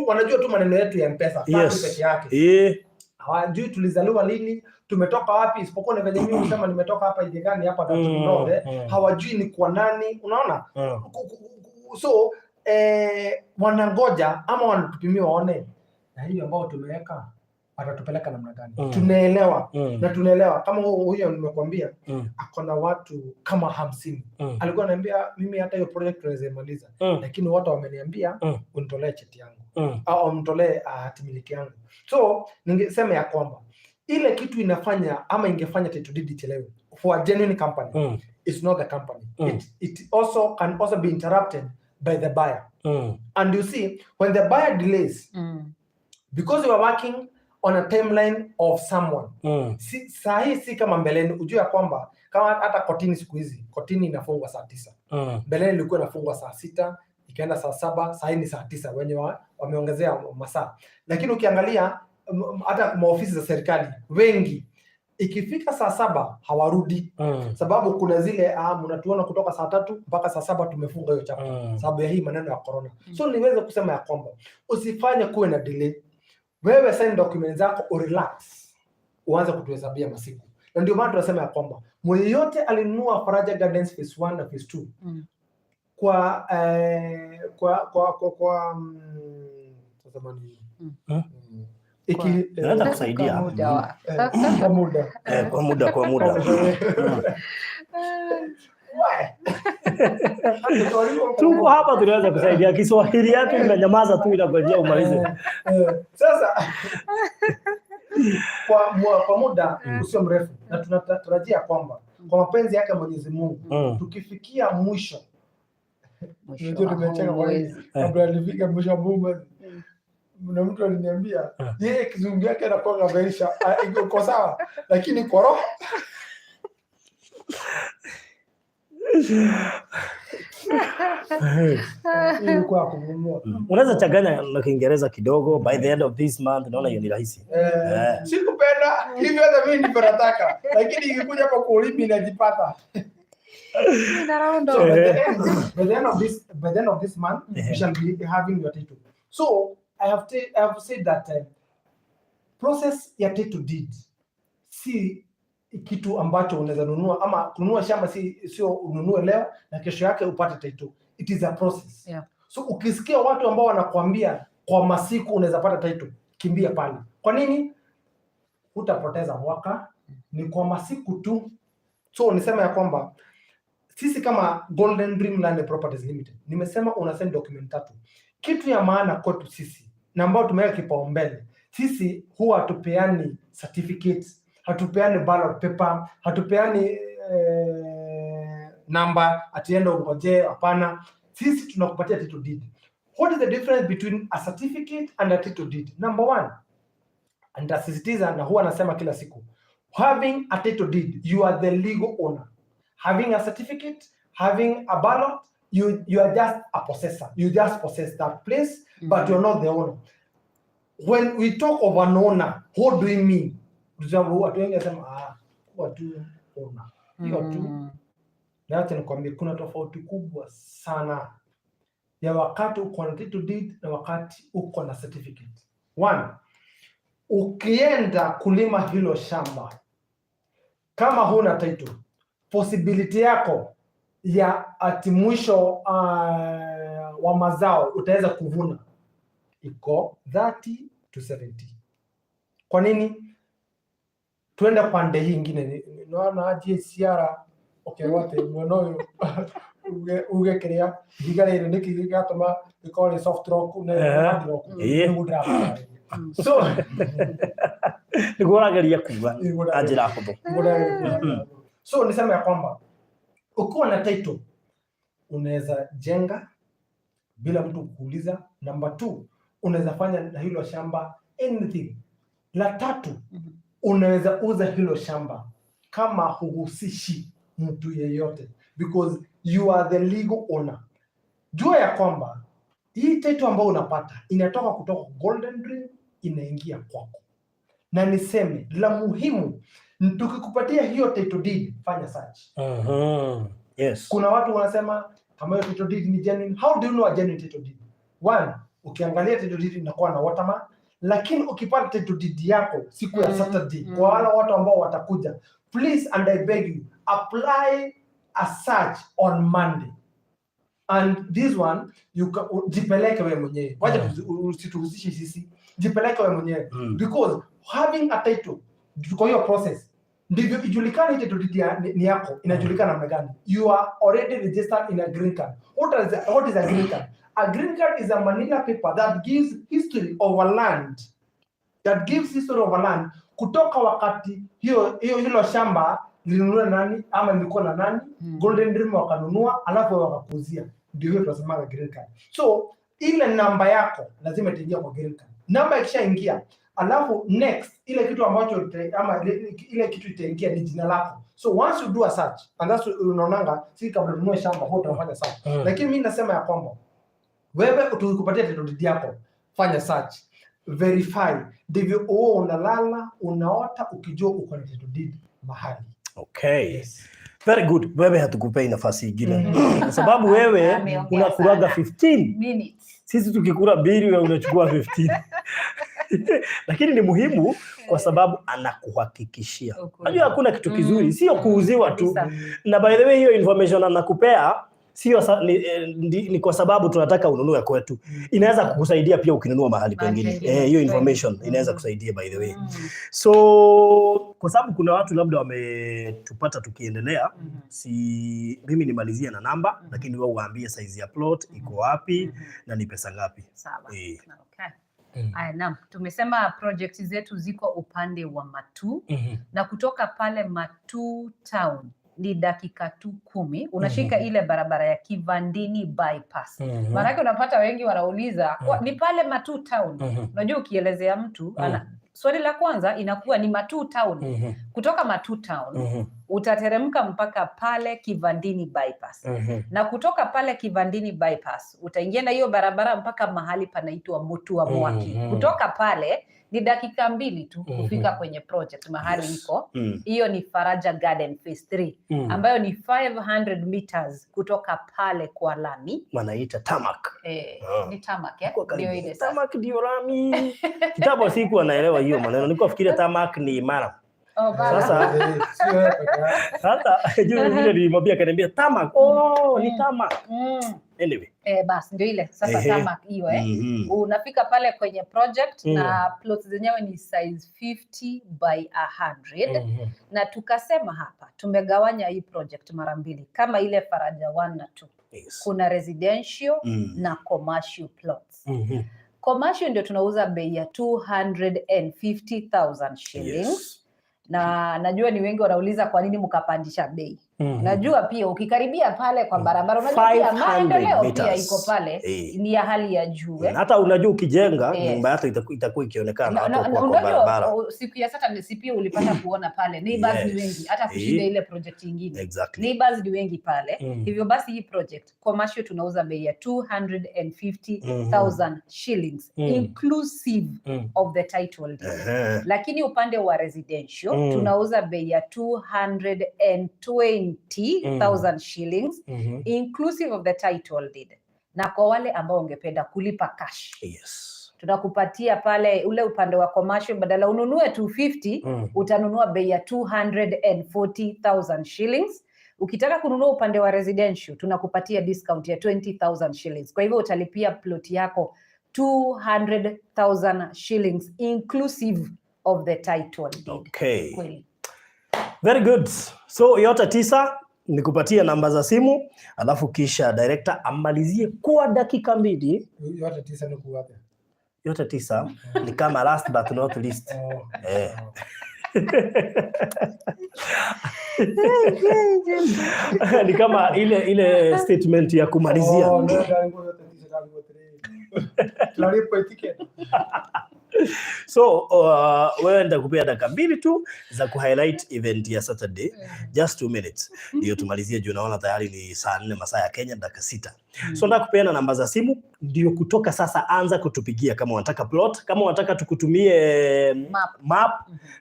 wanajua tu maneno yetu ya M-Pesa peke yake. Hawajui tulizaliwa lini, tumetoka wapi, isipokuwa ni venye mimi kusema nimetoka hapa Igegani hapa Tatunoe. Hawajui ni kwa nani, unaona? So wanangoja ama wanatupimia waone na hiyo ambao tumeweka atatupeleka namna gani. Tunaelewa na tunaelewa kama huyo nimekuambia akona watu kama 50. Alikuwa ananiambia mimi hata hiyo project tunaweza imaliza, lakini watu wameniambia unitolee cheti yangu au unitolee hatimiliki yangu. So ningesema ya kwamba ile kitu inafanya ama ingefanya title deed ichelewe for a genuine company, it's not the company. It also can also be interrupted by the buyer. And you see, when the buyer delays, because you are working on a timeline of someone, si kama mbeleni, ujue ya kwamba kama hata kotini siku hizi, kotini inafungwa saa 9. Mbeleni ilikuwa inafungwa saa 6, ikaenda saa 7, saa hii ni saa 9, wenye wameongezea masaa. Lakini ukiangalia hata maofisi za serikali wengi ikifika saa 7 hawarudi, sababu kuna zile mnatuona kutoka saa 3 mpaka saa 7 tumefunga hiyo chapa sababu ya hii maneno ya corona. So niweze kusema ya kwamba usifanye kuwe na delay. Wewe sign documents zako relax, uanze kutuhesabia masiku. Na ndio maana tunasema ya kwamba mwenye yote alinunua Faraja Gardens phase 1 na phase 2 kwa naweza kusaidia kwa muda tuko hapa tunaweza kusaidia. Kiswahili yako inanyamaza tu inangojea umalize. Sasa kwa muda usio mrefu, na tunatarajia kwamba kwa mapenzi yake Mwenyezi Mungu tukifikia mwisho ndio tumecheka kwa hiyo kabla alifika mwisho Mungu. Na mtu aliniambia yeye kizungu yake anakuwa gaisha iko sawa, lakini kwa roho ilikuwa kumumua. Unaweza changanya na Kiingereza kidogo by the end of this month, naona hiyo ni rahisi. Sikupenda hivyo, hata mimi ndio nataka, lakini ikikuja kwa kulipi najipata. So by the end of this month we shall be having your title. So I have said that process ya title deed si kitu ambacho unaweza nunua, ama kununua shamba sio ununue leo na kesho yake upate title. It is a process. So ukisikia watu ambao wanakuambia kwa masiku unaweza pata title, kimbia pale. Kwa nini? Utapoteza mwaka, ni kwa masiku tu. So nisema ya kwamba sisi kama Golden Dream Land Properties Limited, nimesema una send document 3. Kitu ya maana kwetu sisi na ambao tumeweka kipaumbele, sisi huwa hatupeani certificates, hatupeani ballot paper, hatupeani namba atienda ungoje, hapana. Sisi tunakupatia title deed. What is the difference between a certificate and a title deed? Number 1, and tasisitiza na huwa nasema kila siku, having a title deed, you are the legal owner. Having a certificate, having a ballot, you are just a possessor. You just possess that place, but you're not the owner. When we talk of an owner, what do we mean? Watu wengi wanasema watu owner. Hiyo tu. Na hata nikwambia kuna tofauti kubwa sana ya wakati uko na title deed na wakati uko na certificate. 1, ukienda kulima hilo shamba kama huna title, possibility yako ya ati mwisho wa mazao utaweza kuvuna iko 30 to 70. Kwa nini? Tuenda pande hii nyingine, naona aje siara okay wote mwono ugekerea digale ile nikigatoma ikole soft rock na rock ngudra. So nikuonageria kuva ajira hapo. So nisema ya kwamba ukiwa na title unaweza jenga bila mtu kukuuliza. Number 2, unaweza fanya na hilo shamba anything. La 3, unaweza uza hilo shamba kama huhusishi mtu yeyote, because you are the legal owner. Jua ya kwamba hii title ambayo unapata inatoka kutoka Golden Dream inaingia kwako. Na niseme la muhimu, tukikupatia hiyo title deed, fanya search. Yes. Kuna watu wanasema kama hiyo title deed ni genuine. How do you know a genuine title deed? One, ukiangalia title deed inakuwa na watermark, lakini ukipata title deed yako siku ya Saturday, kwa wale watu ambao watakuja, please and I beg you, apply a search on Monday. And this one jipeleke wewe mwenyewe. Wacha usituhusishe sisi. Jipeleke wewe mwenyewe. Because having a title kwa hiyo process ndivyo ijulikane title deed ni yako inajulikana namna gani. You are already registered in a green card. What is a green card? A green card is a manila paper that gives history of a land. That gives history of a land kutoka wakati hilo shamba lilinunua nani ama lilikuwa na nani, Golden Dream wakanunua alafu wakakuzia. Ndio hiyo tunasema green card. So ile namba yako lazima itaingia kwa green card. Namba ikishaingia, alafu next ile kitu ambacho ama ile kitu itaingia ni jina lako. So once you do a search, and that's unaonanga si kabla ununue shamba huwa unafanya search. Lakini mimi nasema ya kwamba wewe ukikupatia title deed yako, fanya search, verify, ndivyo unalala unaota ukijua uko na title deed mahali. Okay. Yes. Very good. Wewe hatukupei nafasi nyingine. Kwa sababu wewe unakuraga 15 minutes. Sisi tukikura bili wewe unachukua 15. Lakini ni muhimu kwa sababu anakuhakikishia. Unajua hakuna kitu kizuri, sio kuuziwa tu. Na by the way hiyo information anakupea sio ni kwa sababu tunataka ununue kwetu. Inaweza kukusaidia pia ukinunua mahali pengine. Hiyo information inaweza kusaidia by the way. So kwa sababu kuna watu labda wametupata tukiendelea, mimi nimalizia na namba, lakini wewe uambie size ya plot iko wapi na ni pesa ngapi. Sawa. Okay. Naam, tumesema project zetu ziko upande wa Matu na kutoka pale Matu town ni dakika tu 10 unashika ile barabara ya Kivandini bypass. Maana unapata wengi wanauliza ni pale Matu town. Unajua ukielezea mtu swali la kwanza inakuwa ni Matu town. Kutoka Matu town utateremka mpaka pale Kivandini bypass. Na kutoka pale Kivandini bypass utaingia na hiyo barabara mpaka mahali panaitwa Mutua Mwaki. Kutoka pale ni dakika 2 tu kufika kwenye project mahali iko. Hiyo ni Faraja Garden Phase 3 ambayo ni 500 meters kutoka pale kwa lami. Wanaita tarmac. Ni tarmac ndio ile sasa. Tarmac ndio lami. Kitabu siku anaelewa hiyo maneno. Nilikuwa fikiria tarmac ni mara. Sasa juu vile nilimwambia akaniambia tarmac. Ni tarmac. Anyway. Basi ndio ile sasa tarmac hiyo unafika pale kwenye project na plots zenyewe ni size 50 by 100 na tukasema hapa tumegawanya hii project mara mbili kama ile Faraja 1 na 2. Kuna residential na commercial plots. Commercial ndio tunauza bei ya 250,000 shillings. Na najua ni wengi wanauliza kwa nini mkapandisha bei. Najua pia ukikaribia pale kwa barabara unajua pia maendeleo pia iko pale ni ya hali ya juu. Hata unajua ukijenga nyumba yako itakuwa ikionekana hapo kwa barabara. Siku ya Saturday pia ulipata kuona pale neighbors ni wengi hata kushinda ile project nyingine. Neighbors ni wengi pale. Hivyo basi hii project commercial tunauza bei ya 250,000 shillings inclusive of the title deed. Lakini upande wa residential tunauza bei ya 220,000 shillings inclusive of the title deed. Na kwa wale ambao ungependa kulipa cash, tunakupatia pale ule upande wa commercial badala ununue 250 utanunua bei ya 240,000 shillings. Ukitaka kununua upande wa residential tunakupatia discount ya 20,000 shillings. Kwa hivyo utalipia plot yako 200,000 shillings inclusive of the title deed. Okay. Very good. So yote 9 nikupatia namba za simu alafu kisha director amalizie kwa dakika 2. Yote 9 ni kuwapi? Yote 9 ni kama last but not least. Ni kama ile statement ya kumalizia. So wewe nitakupea dakika 2 tu za kuhighlight event ya Saturday, just 2 minutes ndio tumalizie juu naona tayari ni saa 4 masaa ya Kenya, dakika 6. So nataka kupeana namba za simu ndio kutoka sasa anza kutupigia kama unataka plot, kama unataka tukutumie map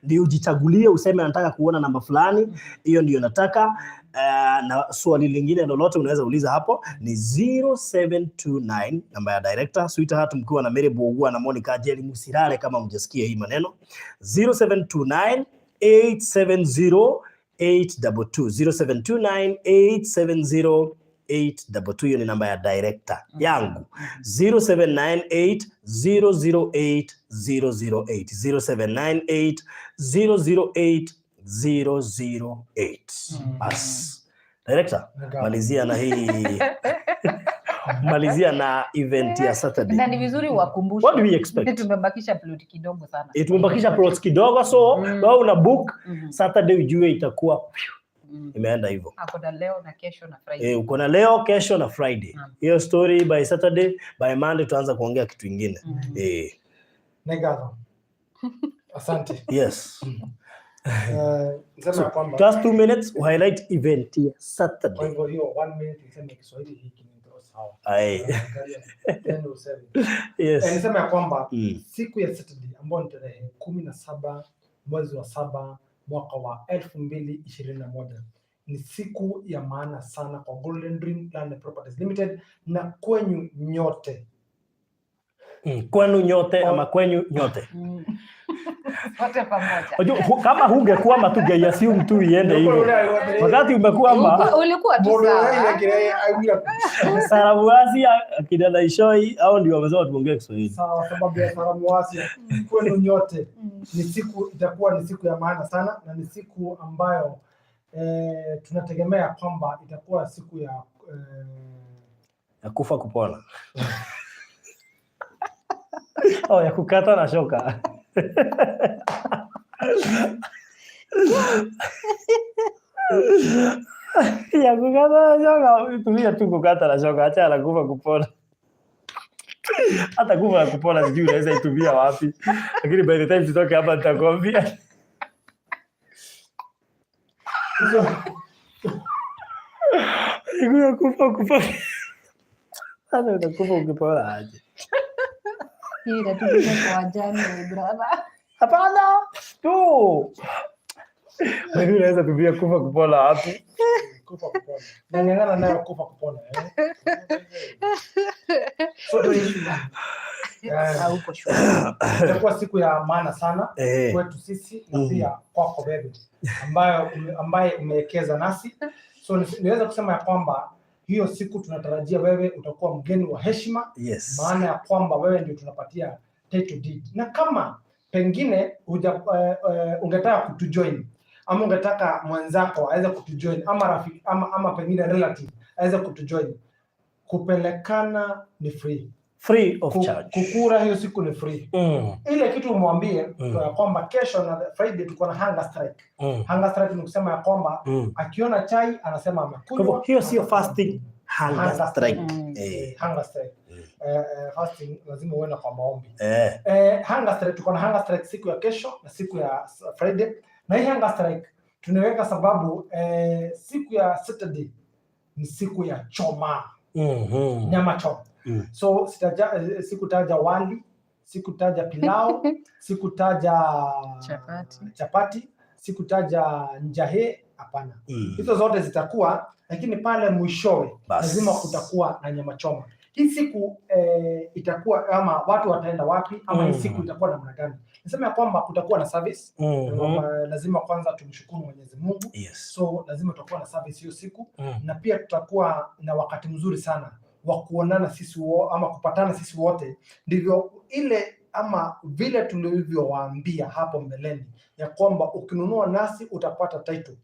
ndio ujichagulie useme nataka kuona namba fulani, hiyo ndio nataka. Na swali lingine lolote unaweza uliza hapo ni 0729 namba ya director Sweetheart mkiwa na Mary Bogua na Monica Jeli Musirale kama mjasikia hii maneno 0729 870 822 0729 870 hiyo ni namba ya director yangu 0798 008 008 0798 008 Bas. Director, malizia na hii malizia na event ya Saturday. Na ni vizuri wakumbushe. What do we expect? Tumebakisha plot kidogo sana. Tumebakisha plots kidogo so wewe una book Saturday ujue itakuwa imeenda hivyo. Ako na leo na kesho na Friday. Uko na leo, kesho na Friday. Hiyo story by Saturday, by Monday tuanza kuongea kitu kingine. Negado. Asante. Yes. Nisema kwamba just 2 minutes highlight event ya Saturday. Kwa hivyo hiyo 1 minute niseme Kiswahili hiki ndio sawa. Yes. Nisema kwamba siku ya Saturday ambayo ni tarehe 17 mwezi wa 7 mwaka wa 2021 ni siku ya maana sana kwa Golden Dream Land Properties Limited na kwenyu nyote. Kwenu nyote ama kwenyu nyote. Wote pamoja. Kama hungekuwa tu assume tu iende hivyo. Wakati umekuwa ulikuwa tu sawa. Sarabuasi akidada Ishoi au ndio wamesema tuongee Kiswahili. Sawa, sababu ya Sarabuasi kwenu nyote ni siku itakuwa ni siku ya maana sana na ni siku ambayo tunategemea kwamba itakuwa siku ya kufa kupona. Ya kukata na shoka. Ya kukata na shoka, tumia tu kukata na shoka, acha la kufa kupona. Hata kufa kupona sijui unaweza itumia wapi. Lakini by the time tutoke hapa nitakwambia. Hiyo kufa kupona. Sasa utakufa ukipona aje. Hii inatukia kwa jana brother. Hapana. Tu. Wewe unaweza tumia kufa kupona wapi? Kufa kupona. Nang'ang'ana nayo kufa kupona So itakuwa siku ya maana sana kwetu sisi na pia kwako bebe ambaye umewekeza nasi. So niweza kusema ya kwamba hiyo siku tunatarajia wewe utakuwa mgeni wa heshima. Yes. Maana ya kwamba wewe ndio tunapatia title deed. Na kama pengine ungetaka kutujoin ama ungetaka mwenzako aweze kutujoin ama rafiki ama pengine relative aweze kutujoin, kupelekana ni free of charge. Kukura hiyo siku ni free. Ile kitu umwambie kwamba kesho na Friday tuko na hunger strike. Hunger strike ni kusema ya kwamba akiona chai anasema amekunywa. Hiyo sio fasting, hunger strike. Hunger strike. Fasting lazima uende kwa maombi. Hunger strike, tuko na hunger strike siku ya kesho na siku ya Friday. Na hii hunger strike tunaweka sababu siku ya Saturday ni siku ya choma. Nyama choma. So sikutaja wali, sikutaja pilau, sikutaja chapati, sikutaja njahe, hapana. Hizo zote zitakuwa, lakini pale mwishowe lazima kutakuwa na nyama choma. Hii siku itakuwa ama watu wataenda wapi ama hii siku itakuwa namna gani? Nasema ya kwamba kutakuwa na service. Lazima kwanza tumshukuru Mwenyezi Mungu. Yes. So lazima tutakuwa na service hiyo siku na pia tutakuwa na wakati mzuri sana wa kuonana sisi ama kupatana sisi wote. Ndivyo ile ama vile tulivyowaambia hapo mbeleni ya kwamba ukinunua nasi utapata title.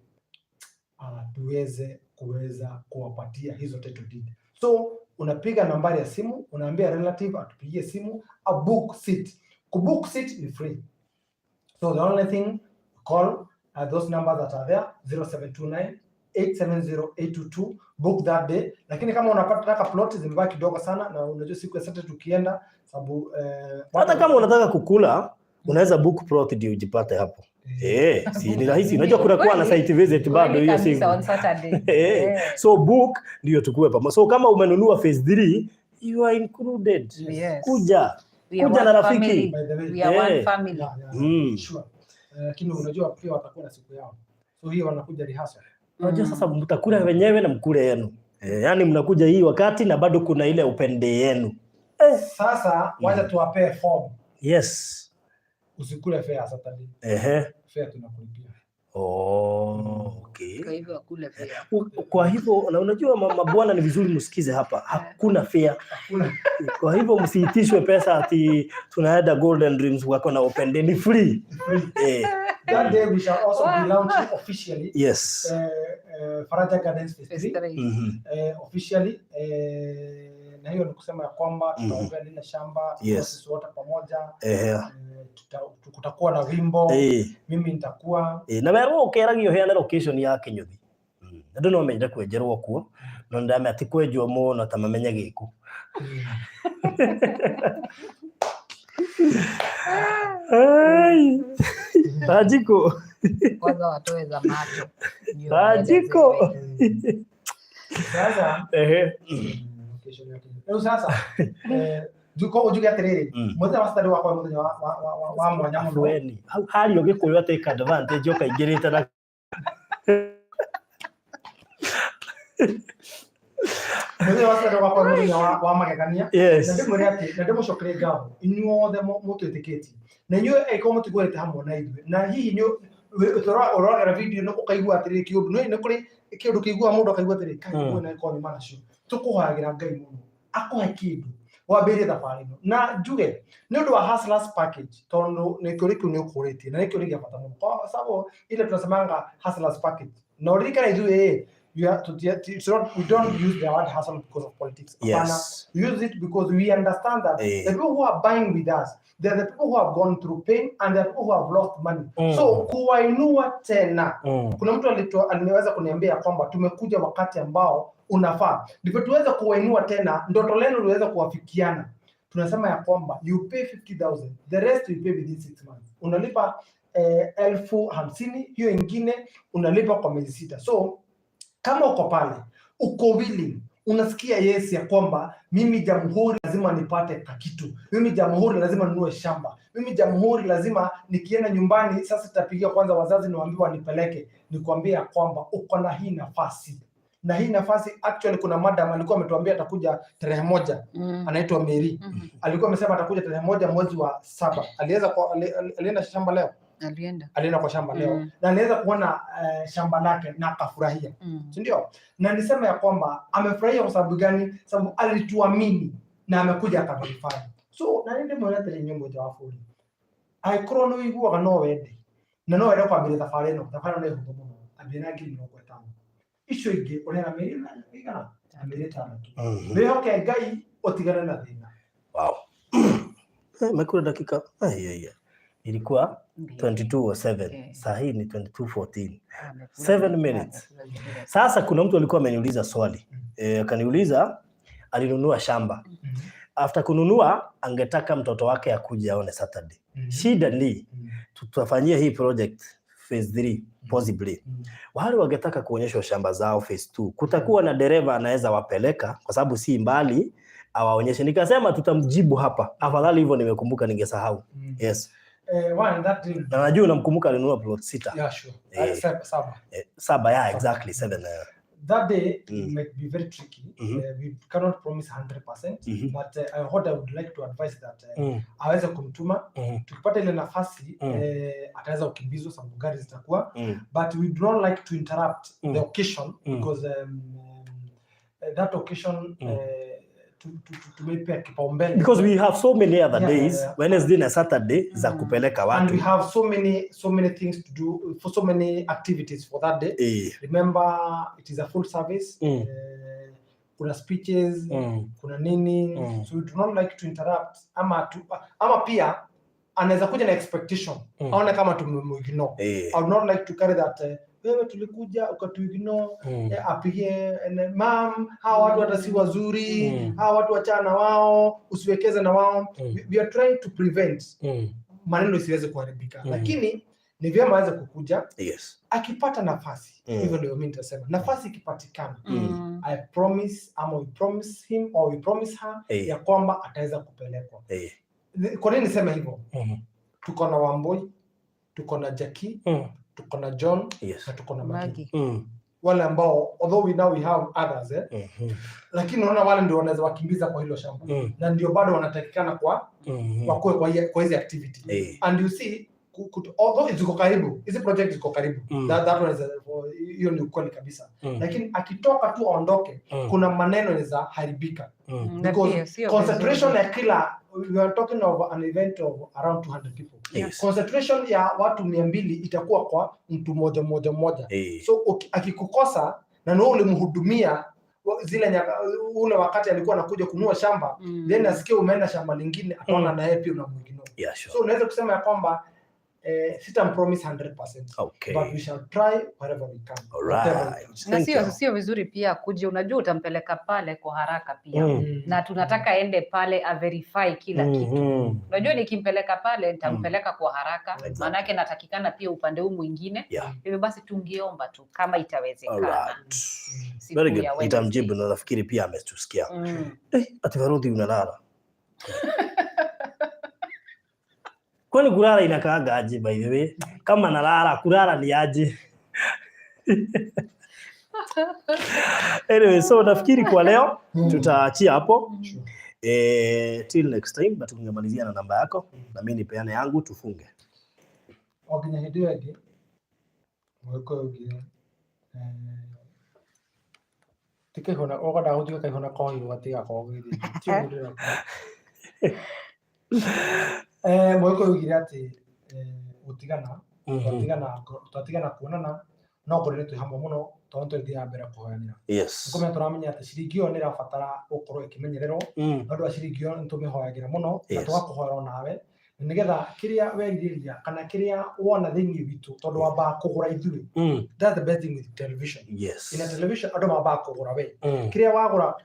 Tuweze kuweza kuwapatia hizo title deed. So unapiga nambari ya simu, unaambia relative atupigie simu, a book seat. Kubook seat ni free. So the only thing, call those numbers that are there, 0729 870-822, book that day. Lakini kama unataka plot zimebaki kidogo sana na unajua siku ya Saturday tukienda sababu hata kama unataka kukula unaweza book plot ndio ujipate hapo. Si ni rahisi. Unajua kuna kuwa na site visit bado hiyo siku. On Saturday. So book ndio tukue pamoja. So kama umenunua phase 3 you are included. Yes. Kuja We are na one rafiki. family. By the way. We are one family. Sure. Lakini unajua pia watakuwa na siku yao. So hiyo wanakuja rehearsal. Unajua sasa mtakula wenyewe na mkule yenu. Yaani mnakuja hii wakati na bado kuna ile upende yenu. Sasa wacha tuwapee form. Yes. Usikule fare Saturday. Fare tunakulipia. Okay. Kwa hivyo akule fare. Kwa hivyo na unajua mabwana ni vizuri msikize hapa. Hakuna fare. Hakuna. Kwa hivyo msiitishwe pesa ati tunaenda Golden Dreams wako na open day, ni free. That day we shall also be launching officially. Yes. Faraja Gardens Phase 3. Officially na hiyo ni kusema ya kwamba tutaombea lile shamba sisi wote pamoja. Kutakuwa na wimbo. Mimi nitakuwa na wero ukeragio heana location ya Kinyuthi. Ndio no menya kwenjerwo kuo no ndame ati kwenjwo muno ta mamenya giku. Ai. Ajiko. Kwanza watoe za macho. Ajiko. Sasa location yake. Leo sasa juko ujuga terere. Mmoja wastari wako mmoja wa mwanya mweni. Hali ogikuyo take advantage okaingirite na Mmoja wastari wako mmoja wa magegania. Yes. Na ndimo yake na ndimo shokre gabo. Inyuothe mututiketi. Na nyuo eko mutigwete hamwe na ithu. Na hihi nyu urora video no ukaigua atiriri kiundu no kuri kiundu kigua mundu akaigua atiriri kaigua na iko nyuma nacio. Tukuhagira Ngai muno. Akuhe kindu. Wambere thabarĩ ĩno na njuge nĩ ũndũ wa hustlers package tondũ nĩ kĩũria kĩu nĩ ũkũrĩtie na nĩ kĩũria gĩa bata mũno kwa sababu ile tunasemanga hustlers package na ũririkane ithuĩ we don't use the word hustle because of politics. Yes. We use it because we understand that the people who are buying with us, they are the people who have gone through pain and the people who have lost money. So kuwainua tena kuna mtu aliweza kuniambia kwamba tumekuja wakati ambao unafaa ndivyo tuweze kuwainua tena, ndoto lenu liweze kuwafikiana. Tunasema ya kwamba you pay 50,000, the rest you pay within 6 months. Unalipa 50,000, hiyo ingine unalipa kwa miezi 6. So kama uko pale uko willing, unasikia yes ya kwamba mimi Jamhuri lazima nipate kitu, mimi Jamhuri lazima ninunue shamba, mimi Jamhuri lazima nikienda nyumbani sasa tutapigia kwanza wazazi niwaambie wanipeleke, nikwambia kwamba uko na hii nafasi. Na hii nafasi actually kuna madam alikuwa ametuambia atakuja tarehe 1 anaitwa Mary. Alikuwa amesema atakuja tarehe 1 mwezi wa 7. Alienda shamba leo. Alienda kwa shamba leo na aliweza kuona shamba lake na akafurahia. Si ndio? Na nisema ya kwamba amefurahia kwa sababu gani? Sababu alituamini na amekuja akaverify. So na ndio mwana tele nyongo ja wafuri. Ai krono igua no wende. Na no wende kwa mbele tafari no. Tafari no huko muno. Abina ngiri no kwa tano. Icio ingi urera Mary na igana. Amere tano. Behoke Ngai otigana na thina. Wow. Mekura dakika. Ilikuwa 22:07. Saa hii ni 22:14. 7 minutes. Sasa kuna mtu alikuwa ameniuliza swali. Akaniuliza alinunua shamba. After kununua angetaka mtoto wake akuje aone Saturday. Shida ni tutafanyia hii project phase 3 possibly. Wale wangetaka kuonyeshwa shamba zao phase 2. Kutakuwa na dereva anaweza wapeleka kwa sababu si mbali awaonyeshe. Nikasema tutamjibu hapa. Afadhali hivyo nimekumbuka ningesahau. Yes. One that day. Na najua unamkumbuka alinunua plot 6. Yeah, sure. 7. 7, yeah, exactly 7. That day might be very tricky. We cannot promise 100%, but what I would like to advise that aweze kumtuma tukipata ile nafasi ataweza kukimbizwa sababu gari zitakuwa, but we do not like to interrupt the occasion because that occasion tumeipa kipaumbele because we have so many other days, Wednesday na Saturday za kupeleka watu, and we have so many things to do, for so many activities for that day. Remember it is a full service. Kuna speeches, kuna nini, so we do not like to interrupt ama pia anaweza kuja na expectation aone kama tumemwignore. I would not like to carry that wewe tulikuja ukatuignore, apige mom, hawa watu hata si wazuri, hawa watu wachana wao, usiwekeze na wao. We are trying to prevent maneno isiweze kuharibika, lakini ni vyema aweze kukuja akipata nafasi. Hivyo ndio mimi nitasema nafasi ikipatikana I promise ama we promise him or we promise her ya kwamba ataweza kupelekwa. Kwa nini niseme hivyo? Tuko na Wamboi, tuko na Jackie, tuko na John, na tuko na Maggie. Wale ambao although we have others lakini unaona wale ndio wanaweza wakimbiza kwa hilo shamba na ndio bado wanatakikana kwa kwa hizi activity and you see although ziko karibu hizi project ziko karibu that one is hiyo ni ukweli kabisa lakini akitoka tu aondoke kuna maneno yanaweza haribika because concentration ya kila we are talking of an event of around 200 people concentration ya watu 200 itakuwa kwa mtu mmoja so akikukosa na wewe ulimhudumia zile ule wakati alikuwa anakuja kununua shamba then asikie umeenda shamba lingine ataona na yeye pia unamwingine so unaweza kusema ya kwamba sitam promise 100% but we shall try wherever we can. Na sio vizuri pia kuja unajua utampeleka pale kwa haraka pia na tunataka ende pale a verify kila kitu. Unajua nikimpeleka pale nitampeleka kwa haraka maana yake natakikana pia upande huu mwingine hivyo basi tungeomba tu kama itawezekana. Very good. Nitamjibu na nafikiri pia ametusikia. Ati Varodi unalala. Kwani kulala inakaaga aje by the way? Kama nalala kulala ni aje? Anyway, so nafikiri kwa leo tutaachia hapo. Till next time but tungemalizia na namba yako na mimi nipeane yangu tufunge. Oginya hidio yake. Mweko oginya. Tike hona ogoda hudio kai hona ko hiyo atiga ko gidi. Mweko yugire ati utigana kuonana no kuri tu hamwe muno tonto ndi ambere kuhoyanira ngome turamenya ati shirigio ni rafatara ukoro ikimenyerero andu ashirigio ntumihoyagira muno na tugakuhoera nawe nigetha kiria weririria kana kiria wona thini witu tondu wamba kugura ithui that's the best thing with television in a television andu wamba kugura we kiria wagura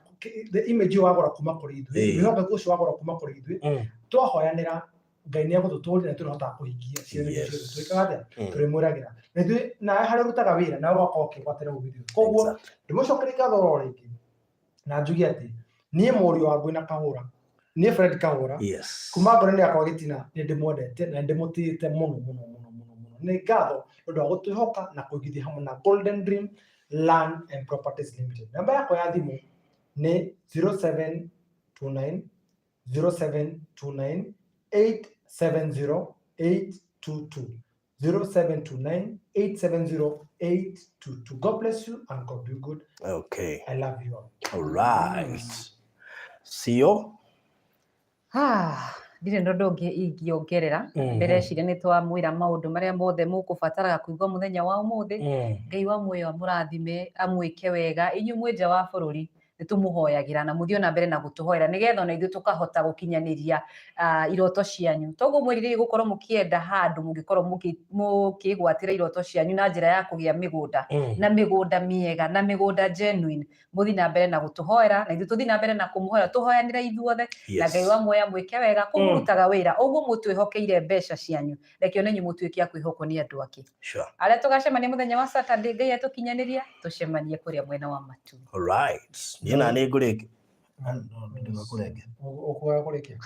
the image wagura kuma kuri ithui nihoka kucio wagura kuma kuri ithui twahoyanira Ngai ni agututuri na turahota kuhingia ciana cio twikaga turi muragira na hari rutaga wira na gwakoke gwatera video koguo ndimucokeria ngatho ringi na njugi ati nie murio wa Ngwina Kahura nie Fred Kahura kuma ngoreni akwa gitina ni ndimwendete na ndimutite muno ni ngatho ndu wa gutwihoka na kuigithia hamwe na Golden Dream Land and Properties Limited. Namba yako ya thimu ni 0729 870 822 0729 870 822. God bless you and God be good. Okay. I love you all. All right. See you. Ndire ndondo ingiongerera mbere ciria ni twamwira maundu maria mothe mukubatara kuigwa muthenya wa umuthi Ngai wa muoyo amurathime amwike wega inyu mwenja wa bururi nitumuhoyagira na muthio na mbere na gutuhoera nigetha na ithu tukahota gukinyaniria iroto cianyu togo mwiriri gukorwo mukienda handu mungikorwo mukigwatira iroto cianyu na njira ya kugia migunda na migunda miega na migunda genuine muthi na mbere na gutuhoera na ithu tuthi na mbere na kumuhoera tuhoyanira ithuothe na Ngai wa muoyo mwike wega kumurutaga wira uguo mutwihokeire mbeca cianyu rekio nenyu mutwikia kwihoko ni andu aki ale tugacemania muthenya wa Saturday Ngai atukinyaniria tucemanie kuria mwena wa Matu. All right. Nina ni nguriki ndio kurege okuga kuriki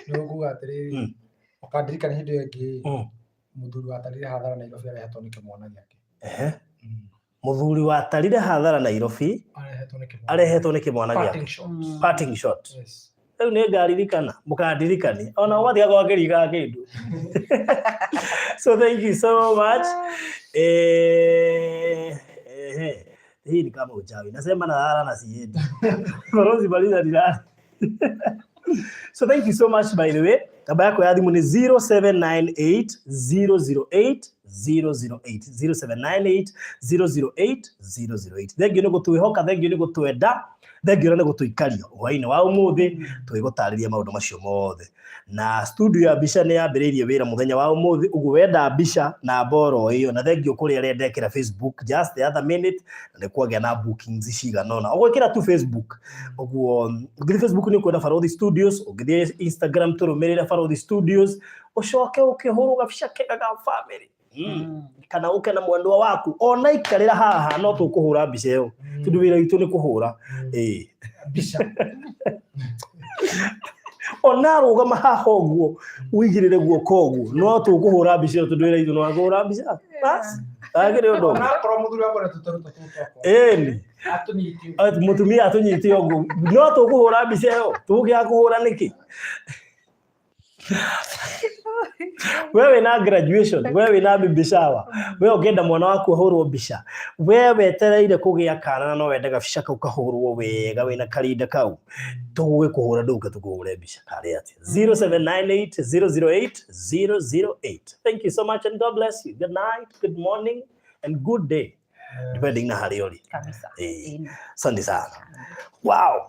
ndio kuga atiri ukadirikana hindu yengi muthuri watarire hathara na Nairobi arehetwo ni kimwana giake muthuri watarire hathara Nairobi arehetwo ni kimwana giake parting shot riu ni ngaririkana mukandirikani ona wathiga gwakiriga kindu so thank you so much hii ni kama uchawi nasema nalala na siendi Korozi baliza dilala. So thank you so much by the way. Namba yako ya thimu ni 0798 008 008 008 008. Thank you ni gutwihoka, thank you ni gutwenda, thank you ni gutuikaria hwaini wa umuthi twigutariria maundu macio mothe na studio ya Bisha ni yambiririe wira muthenya wa umuthi ugu wenda Bisha na boro iyo na thank you kuri arendekira Facebook just the other minute na kwagya na bookings ciganona ugwikira tu Facebook uguo ngiri Facebook ni kwenda Farodhi Studios ugithie Instagram turumirira Farodhi Studios ucoke ukihuru gabisha kega ga family kana uke na mwendwa waku ona ikarira haha no tukuhura mbica iyo tundu wira itu ni kuhura mbica ona rugama haha uguo wigirire guoko uguo no tukuhura mbica iyo tundu wira itu no agura mbica bas agire undu ona korwo muthuri wakora tutaruta tutoko ni mutumia atunyite uguo no tukuhura mbica iyo tugia kuhura niki wewe na graduation wewe na baby shower wewe ugenda mwana waku ahurwo mbica wewe tereire kugia kana no wende gabica kau kahurwo wega wina karinda kau tuwe kuhura nduka tukuhure mbica kari ati 0798008008. Thank you so much and God bless you. Good night, good morning and good day depending na hali uri kabisa. Asante sana. Wow.